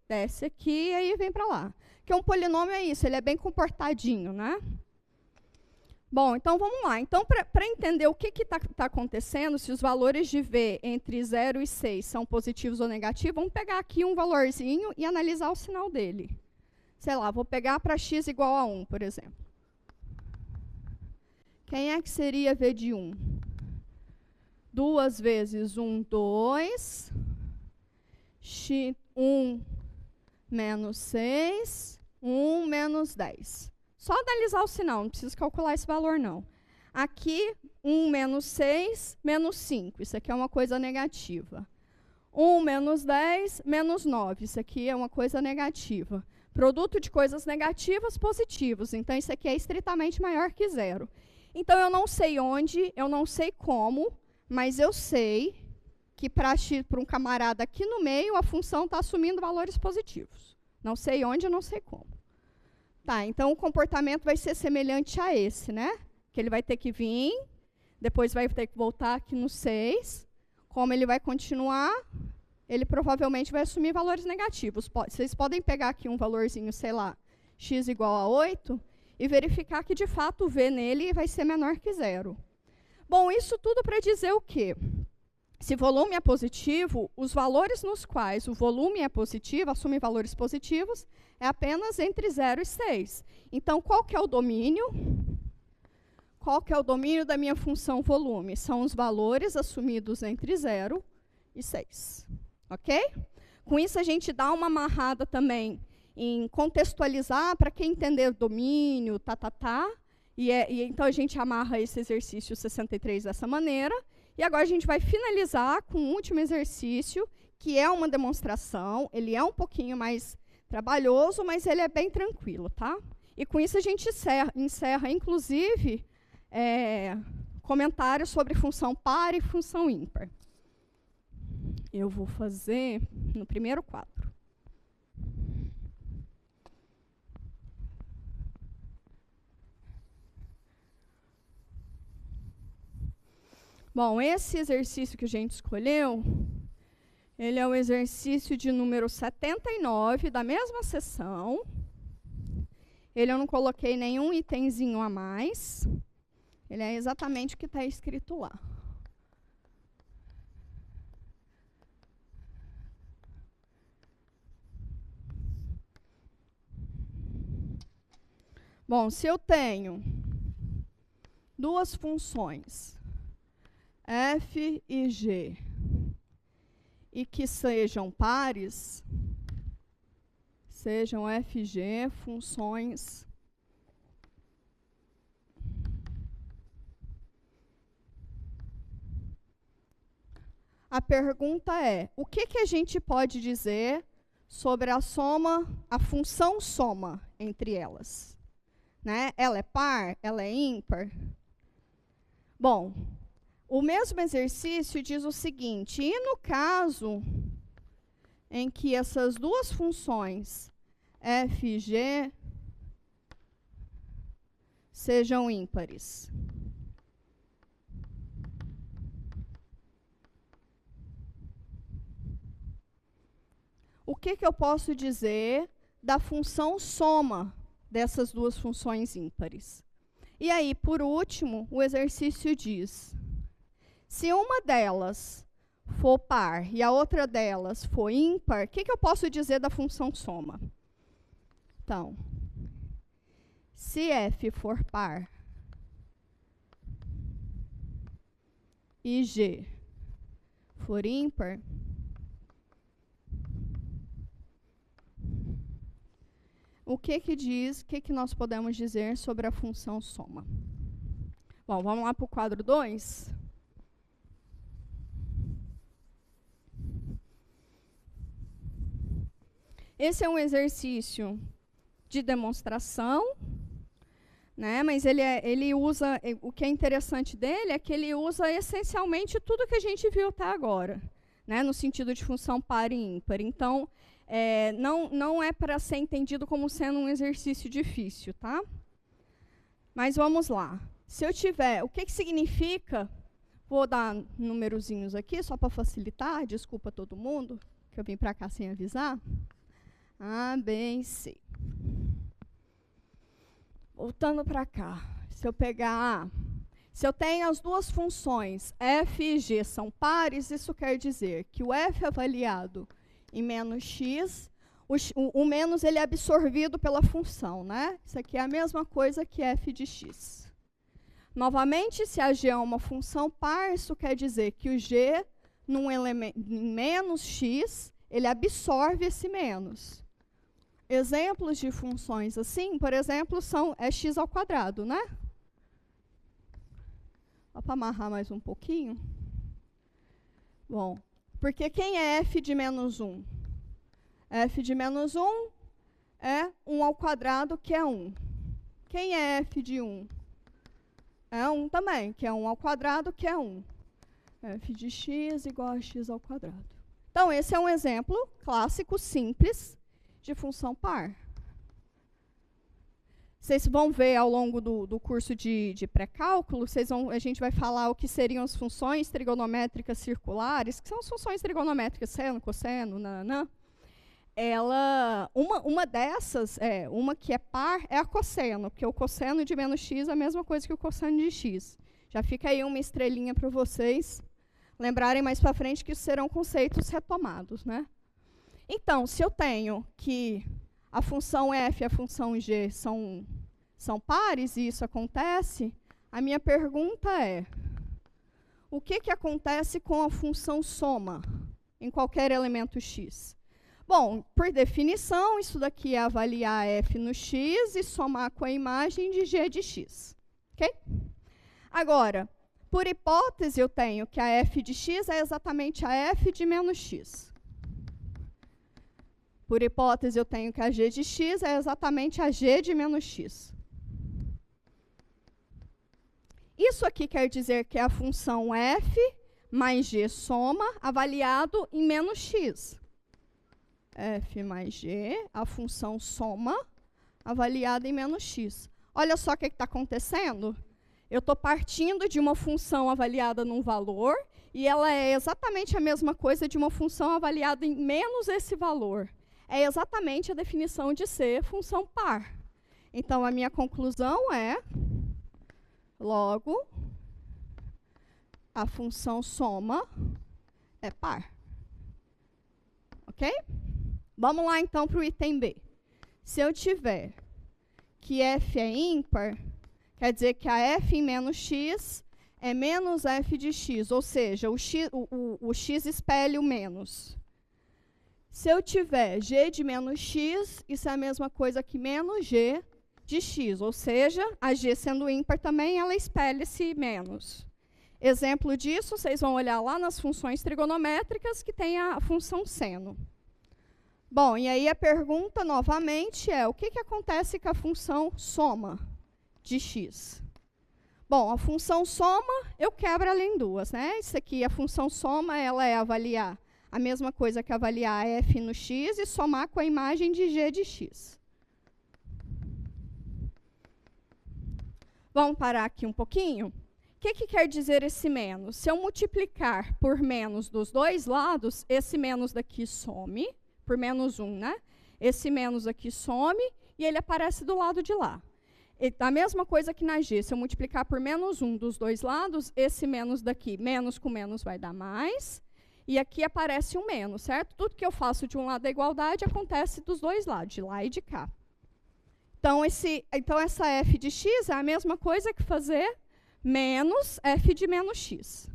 desce aqui e aí vem para lá. Porque um polinômio é isso, ele é bem comportadinho, né? Bom, então vamos lá. Então, para entender o que está acontecendo, se os valores de V entre 0 e 6 são positivos ou negativos, vamos pegar aqui um valorzinho e analisar o sinal dele. Sei lá, vou pegar para x igual a 1, por exemplo. Quem é que seria V de 1? 2 vezes 1, 2. X, 1 menos 6, 1 menos 10. Só analisar o sinal, não precisa calcular esse valor, não. Aqui, 1 menos 6, menos 5. Isso aqui é uma coisa negativa. 1 menos 10, menos 9. Isso aqui é uma coisa negativa. Produto de coisas negativas, positivos. Então, isso aqui é estritamente maior que zero. Então, eu não sei onde, eu não sei como, mas eu sei que para um camarada aqui no meio, a função está assumindo valores positivos. Não sei onde, eu não sei como. Tá, então o comportamento vai ser semelhante a esse, né? Que ele vai ter que vir, depois vai ter que voltar aqui no 6. Como ele vai continuar, ele provavelmente vai assumir valores negativos. Vocês podem pegar aqui um valorzinho, sei lá, x igual a 8, e verificar que, de fato, o v nele vai ser menor que zero. Bom, isso tudo para dizer o quê? Se volume é positivo, os valores nos quais o volume é positivo, assume valores positivos, é apenas entre 0 e 6. Então, qual que é o domínio? Qual que é o domínio da minha função volume? São os valores assumidos entre 0 e 6. Ok? Com isso, a gente dá uma amarrada também em contextualizar, para quem entender domínio, e então, a gente amarra esse exercício 63 dessa maneira. E agora a gente vai finalizar com o último exercício, que é uma demonstração. Ele é um pouquinho mais trabalhoso, mas ele é bem tranquilo, tá? E com isso a gente encerra inclusive, comentários sobre função par e função ímpar. Eu vou fazer no primeiro quadro. Bom, esse exercício que a gente escolheu, Ele é o exercício de número 79 da mesma sessão. Ele eu não coloquei nenhum itemzinho a mais. Ele é exatamente o que está escrito lá. Bom, se eu tenho duas funções, f e g, e que sejam pares, sejam f e g funções a pergunta é, o que a gente pode dizer sobre a soma, a função soma entre elas? Né? Ela é par? Ela é ímpar? Bom, o mesmo exercício diz o seguinte, e no caso em que essas duas funções, f e g, sejam ímpares? O que eu posso dizer da função soma dessas duas funções ímpares? E aí, por último, o exercício diz, se uma delas for par e a outra delas for ímpar, o que eu posso dizer da função soma? Então, se f for par e g for ímpar, o que nós podemos dizer sobre a função soma? Bom, vamos lá para o quadro 2. Esse é um exercício de demonstração, né? Mas ele usa, o que é interessante dele é que ele usa essencialmente tudo que a gente viu até agora, né? No sentido de função par e ímpar. Então, não é para ser entendido como sendo um exercício difícil, tá? Mas vamos lá. Se eu tiver, o que significa, vou dar numerozinhos aqui, só para facilitar, desculpa todo mundo, que eu vim para cá sem avisar. A, B e C. Voltando para cá, se eu tenho as duas funções, f e g são pares, isso quer dizer que o f avaliado em menos x, o menos ele é absorvido pela função, né? Isso aqui é a mesma coisa que f de x. Novamente, se a g é uma função par, isso quer dizer que o g, em menos x, ele absorve esse menos. Exemplos de funções assim, por exemplo, é x ao quadrado, né? Só para amarrar mais um pouquinho. Bom, porque quem é f de menos 1? F de menos 1 é 1 ao quadrado, que é 1. Quem é f de 1? É 1 também, que é 1 ao quadrado, que é 1. F de x igual a x ao quadrado. Então, esse é um exemplo clássico, simples, de função par. Vocês vão ver ao longo do curso de pré-cálculo, a gente vai falar o que seriam as funções trigonométricas circulares, que são as funções trigonométricas, seno, cosseno, nananã. Uma dessas, uma que é par, é a cosseno, porque o cosseno de menos x é a mesma coisa que o cosseno de x. Já fica aí uma estrelinha para vocês lembrarem mais para frente que serão conceitos retomados, né? Então, se eu tenho que a função f e a função g são pares, e isso acontece, a minha pergunta é, o que acontece com a função soma em qualquer elemento x? Bom, por definição, isso daqui é avaliar f no x e somar com a imagem de g de x. Ok? Agora, por hipótese, eu tenho que a f de x é exatamente a f de menos x. Por hipótese, eu tenho que a g de x é exatamente a g de menos x. Isso aqui quer dizer que é a função f mais g soma avaliado em menos x. F mais g, a função soma avaliada em menos x. Olha só o que está acontecendo. Eu estou partindo de uma função avaliada num valor, e ela é exatamente a mesma coisa de uma função avaliada em menos esse valor. É exatamente a definição de ser função par. Então, a minha conclusão é, logo, a função soma é par. Ok? Vamos lá, então, para o item B. Se eu tiver que f é ímpar, quer dizer que a f em menos x é menos f de x, ou seja, o x espelha o menos. Se eu tiver g de menos x, isso é a mesma coisa que menos g de x, ou seja, a g sendo ímpar também, ela espelha esse menos. Exemplo disso, vocês vão olhar lá nas funções trigonométricas que tem a função seno. Bom, e aí a pergunta, novamente, é o que acontece com a função soma de x? Bom, a função soma, eu quebro ela em duas, né? Isso aqui, a função soma, ela é avaliar a mesma coisa que avaliar f no x e somar com a imagem de g de x. Vamos parar aqui um pouquinho? O que quer dizer esse menos? Se eu multiplicar por menos dos dois lados, esse menos daqui some, por menos 1, né? Esse menos aqui some e ele aparece do lado de lá. A mesma coisa que na g, se eu multiplicar por menos 1 dos dois lados, esse menos daqui, menos com menos vai dar mais, e aqui aparece um menos, certo? Tudo que eu faço de um lado da igualdade acontece dos dois lados, de lá e de cá. Então, essa f de x é a mesma coisa que fazer menos f de menos x.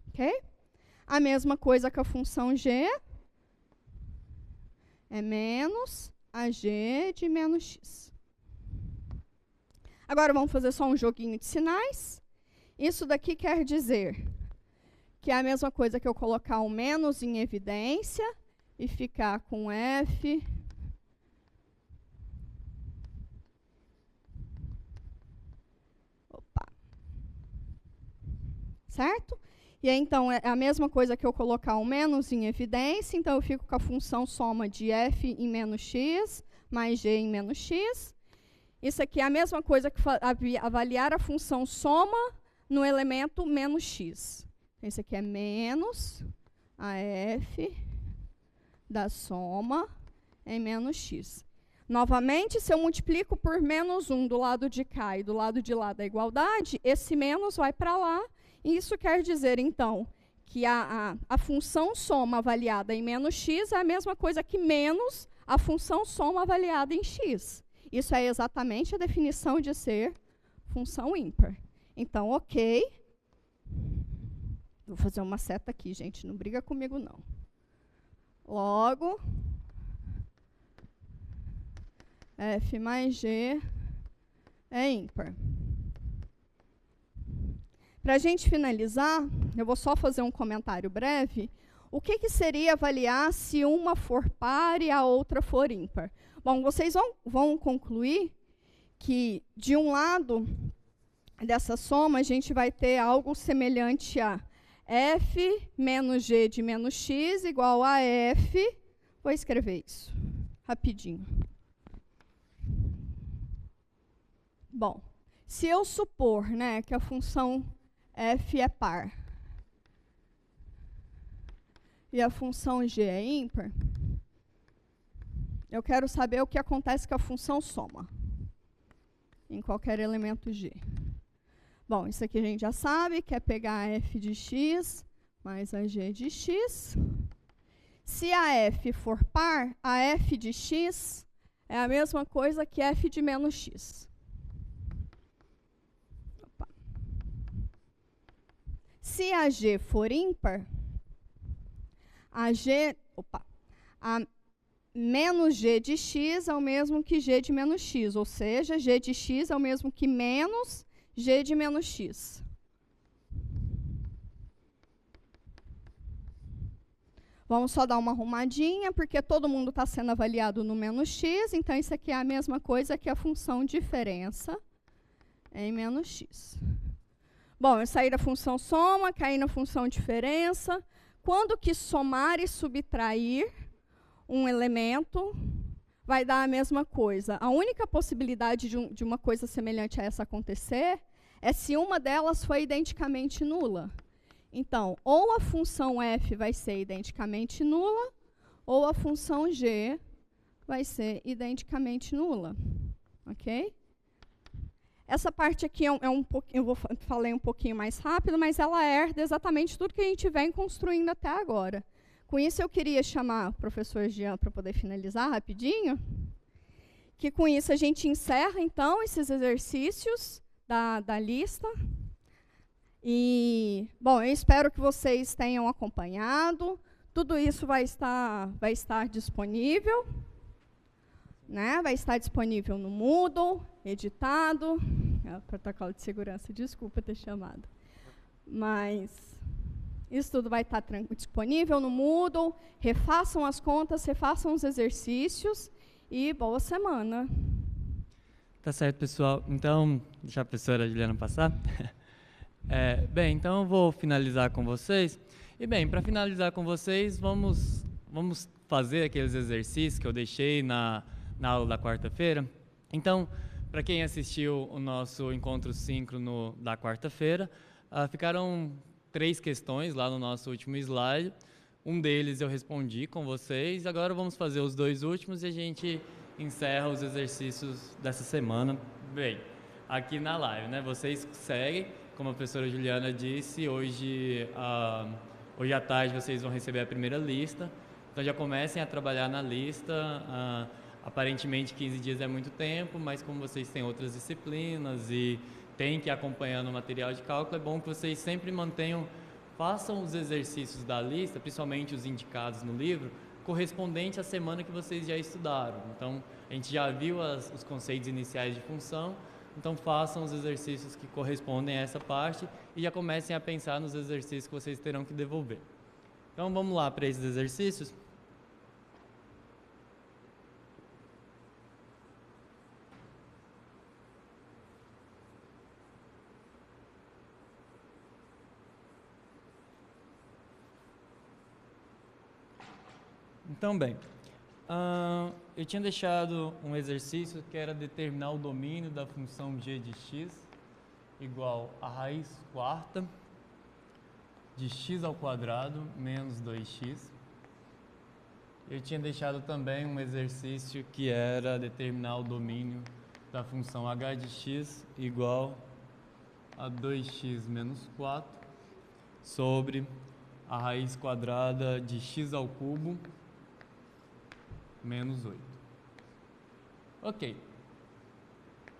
Ok? A mesma coisa que a função g é menos a g de menos x. Agora, vamos fazer só um joguinho de sinais. Isso daqui quer dizer que é a mesma coisa que eu colocar um menos em evidência e ficar com f certo? E aí, então, é a mesma coisa que eu colocar um menos em evidência, então eu fico com a função soma de f em menos x mais g em menos x. Isso aqui é a mesma coisa que avaliar a função soma no elemento menos x. Esse aqui é menos a f da soma em menos x. Novamente, se eu multiplico por menos 1 do lado de cá e do lado de lá da igualdade, esse menos vai para lá. E isso quer dizer, então, que a função soma avaliada em menos x é a mesma coisa que menos a função soma avaliada em x. Isso é exatamente a definição de ser função ímpar. Então, ok. Vou fazer uma seta aqui, gente. Não briga comigo, não. Logo, f mais g é ímpar. Para a gente finalizar, eu vou só fazer um comentário breve. O que seria avaliar se uma for par e a outra for ímpar? Bom, vocês vão concluir que, de um lado dessa soma, a gente vai ter algo semelhante a f menos g de menos x igual a f. Vou escrever isso rapidinho. Bom, se eu supor, né, que a função f é par e a função g é ímpar, eu quero saber o que acontece com a função soma em qualquer elemento g. Bom, isso aqui a gente já sabe, que é pegar a f de x mais a g de x. Se a f for par, a f de x é a mesma coisa que f de menos x. Opa. Se a g for ímpar, a menos g de x é o mesmo que g de menos x, ou seja, g de x é o mesmo que menos g de menos x. Vamos só dar uma arrumadinha, porque todo mundo está sendo avaliado no menos x, então isso aqui é a mesma coisa que a função diferença em menos x. Bom, eu saí da função soma, caí na função diferença. Quando que somar e subtrair um elemento vai dar a mesma coisa. A única possibilidade de uma coisa semelhante a essa acontecer é se uma delas for identicamente nula. Então, ou a função f vai ser identicamente nula, ou a função g vai ser identicamente nula. Ok? Essa parte aqui falei um pouquinho mais rápido, mas ela herda exatamente tudo que a gente vem construindo até agora. Com isso, eu queria chamar o professor Jean para poder finalizar rapidinho, que com isso a gente encerra, então, esses exercícios da lista. E, bom, eu espero que vocês tenham acompanhado. Tudo isso vai estar disponível, né? Vai estar disponível no Moodle, editado. É o protocolo de segurança, desculpa ter chamado. Mas isso tudo vai estar disponível no Moodle. Refaçam as contas, refaçam os exercícios e boa semana. Tá certo, pessoal. Então, deixa a professora Juliana passar. Bem, então eu vou finalizar com vocês. E bem, para finalizar com vocês, vamos fazer aqueles exercícios que eu deixei na aula da quarta-feira. Então, para quem assistiu o nosso encontro síncrono da quarta-feira, ficaram 3 questões lá no nosso último slide. Um deles eu respondi com vocês. Agora vamos fazer os 2 últimos e a gente encerra os exercícios dessa semana. Bem, aqui na live, né? Vocês seguem, como a professora Juliana disse, hoje à tarde vocês vão receber a primeira lista. Então já comecem a trabalhar na lista. Aparentemente 15 dias é muito tempo, mas como vocês têm outras disciplinas e têm que ir acompanhando o material de cálculo, é bom que vocês sempre façam os exercícios da lista, principalmente os indicados no livro, correspondente à semana que vocês já estudaram. Então, a gente já viu os conceitos iniciais de função, então façam os exercícios que correspondem a essa parte e já comecem a pensar nos exercícios que vocês terão que devolver. Então, vamos lá para esses exercícios. Então, bem, eu tinha deixado um exercício que era determinar o domínio da função g de x igual a raiz quarta de x ao quadrado menos 2x. Eu tinha deixado também um exercício que era determinar o domínio da função h de x igual a 2x menos 4 sobre a raiz quadrada de x ao cubo menos 8. Ok.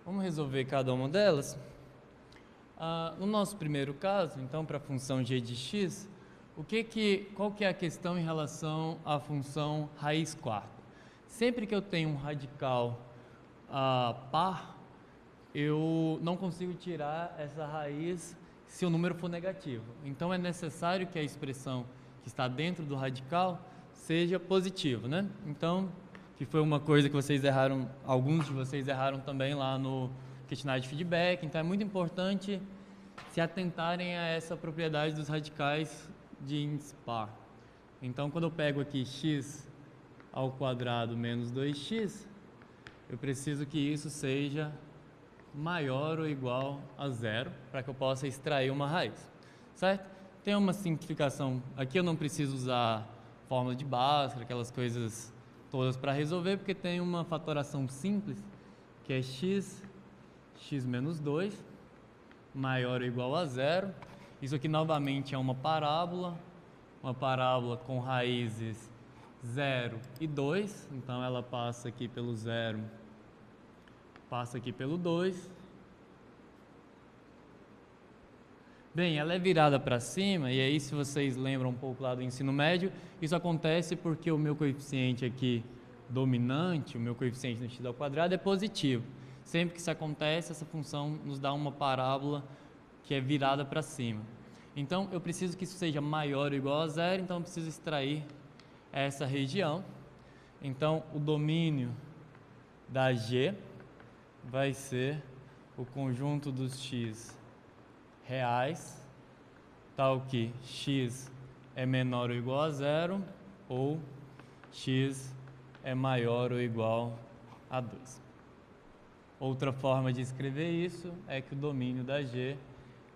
Vamos resolver cada uma delas. No nosso primeiro caso, então, para a função g de x, qual que é a questão em relação à função raiz quarta? Sempre que eu tenho um radical par, eu não consigo tirar essa raiz se o número for negativo. Então, é necessário que a expressão que está dentro do radical seja positivo, né? Então, que foi uma coisa que vocês erraram, alguns de vocês erraram também lá no questionário de feedback. Então, é muito importante se atentarem a essa propriedade dos radicais de índice par. Então, quando eu pego aqui x ao quadrado menos 2x, eu preciso que isso seja maior ou igual a 0, para que eu possa extrair uma raiz, certo? Tem uma simplificação, aqui eu não preciso usar fórmula de Bhaskara, aquelas coisas todas para resolver, porque tem uma fatoração simples, que é x menos 2, maior ou igual a 0. Isso aqui novamente é uma parábola com raízes 0 e 2, então ela passa aqui pelo 0, passa aqui pelo 2. Bem, ela é virada para cima, e aí se vocês lembram um pouco lá do ensino médio, isso acontece porque o meu coeficiente aqui dominante, o meu coeficiente no x ao quadrado é positivo. Sempre que isso acontece, essa função nos dá uma parábola que é virada para cima. Então, eu preciso que isso seja maior ou igual a 0, então eu preciso extrair essa região. Então, o domínio da g vai ser o conjunto dos x reais, tal que x é menor ou igual a 0 ou x é maior ou igual a 2. Outra forma de escrever isso é que o domínio da G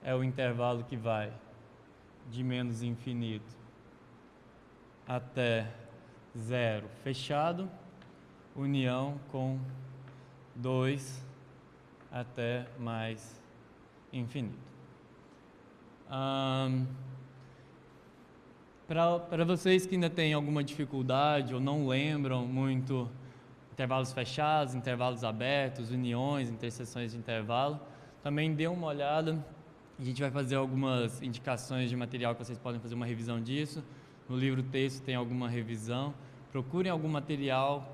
é o intervalo que vai de menos infinito até 0 fechado, união com 2 até mais infinito. Para vocês que ainda têm alguma dificuldade ou não lembram muito intervalos fechados, intervalos abertos, uniões, interseções de intervalo, também dê uma olhada. A gente vai fazer algumas indicações de material que vocês podem fazer uma revisão disso. No livro texto tem alguma revisão. Procurem algum material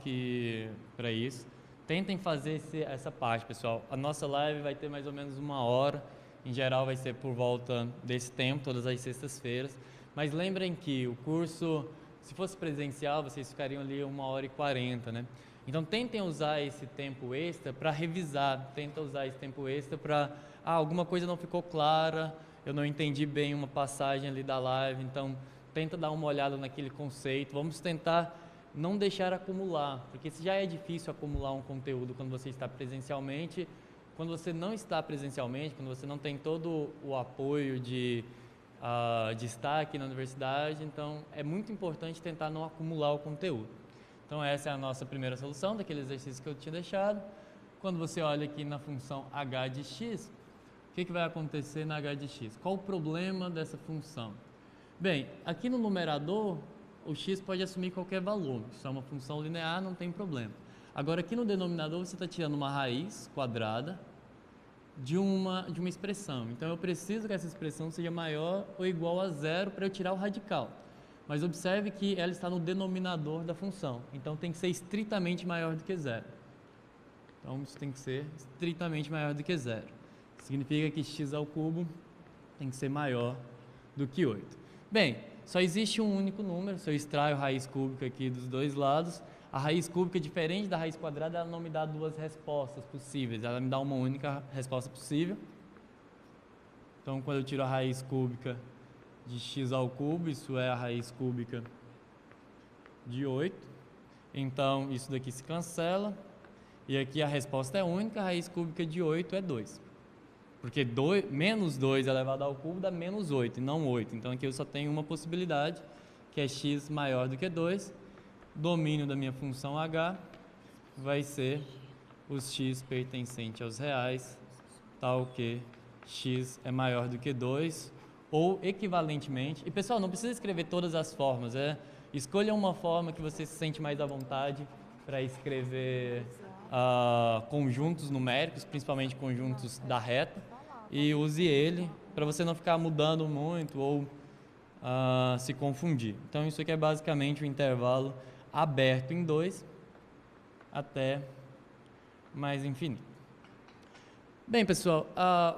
para isso. Tentem fazer essa parte, pessoal. A nossa live vai ter mais ou menos 1 hora. Em geral vai ser por volta desse tempo, todas as sextas-feiras. Mas lembrem que o curso, se fosse presencial, vocês ficariam ali 1h40, né? Então tentem usar esse tempo extra para revisar. Tentem usar esse tempo extra para... alguma coisa não ficou clara, eu não entendi bem uma passagem ali da live, então tenta dar uma olhada naquele conceito. Vamos tentar não deixar acumular, porque se já é difícil acumular um conteúdo quando você está presencialmente, quando você não está presencialmente, quando você não tem todo o apoio de estar aqui na universidade, então é muito importante tentar não acumular o conteúdo. Então essa é a nossa primeira solução daquele exercício que eu tinha deixado. Quando você olha aqui na função h de x, o que vai acontecer na h de x? Qual o problema dessa função? Bem, aqui no numerador, o x pode assumir qualquer valor. Se é uma função linear, não tem problema. Agora, aqui no denominador, você está tirando uma raiz quadrada de uma expressão. Então, eu preciso que essa expressão seja maior ou igual a 0 para eu tirar o radical. Mas observe que ela está no denominador da função. Então, tem que ser estritamente maior do que 0. Então, isso tem que ser estritamente maior do que 0. Significa que x ao cubo tem que ser maior do que 8. Bem, só existe um único número. Se eu extraio a raiz cúbica aqui dos dois lados, a raiz cúbica, diferente da raiz quadrada, ela não me dá duas respostas possíveis. Ela me dá uma única resposta possível. Então, quando eu tiro a raiz cúbica de x ao cubo, isso é a raiz cúbica de 8. Então, isso daqui se cancela. E aqui a resposta é única, a raiz cúbica de 8 é 2. Porque menos 2 elevado ao cubo dá menos 8, e não 8. Então aqui eu só tenho uma possibilidade, que é x maior do que 2. Domínio da minha função h vai ser os x pertencente aos reais, tal que x é maior do que 2, ou equivalentemente. E pessoal, não precisa escrever todas as formas, escolha uma forma que você se sente mais à vontade para escrever conjuntos numéricos, principalmente conjuntos da reta, e use ele para você não ficar mudando muito ou se confundir. Então isso aqui é basicamente o intervalo aberto em 2 até mais infinito. Bem, pessoal,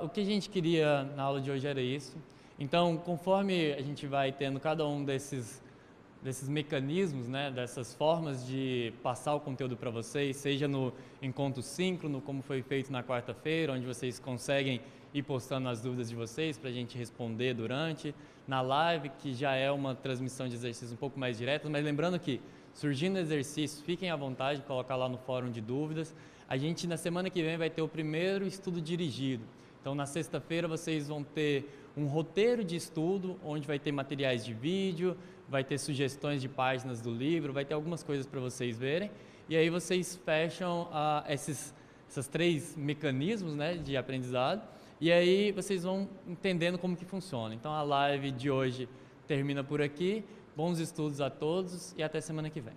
o que a gente queria na aula de hoje era isso. Então, conforme a gente vai tendo cada um desses mecanismos, né, dessas formas de passar o conteúdo para vocês, seja no encontro síncrono, como foi feito na quarta-feira, onde vocês conseguem ir postando as dúvidas de vocês para a gente responder durante, na live, que já é uma transmissão de exercícios um pouco mais direta, mas lembrando que, surgindo exercícios, fiquem à vontade de colocar lá no fórum de dúvidas. A gente, na semana que vem, vai ter o primeiro estudo dirigido. Então, na sexta-feira, vocês vão ter um roteiro de estudo, onde vai ter materiais de vídeo, vai ter sugestões de páginas do livro, vai ter algumas coisas para vocês verem. E aí vocês fecham esses 3 mecanismos, né, de aprendizado, e aí vocês vão entendendo como que funciona. Então, a live de hoje termina por aqui. Bons estudos a todos e até semana que vem.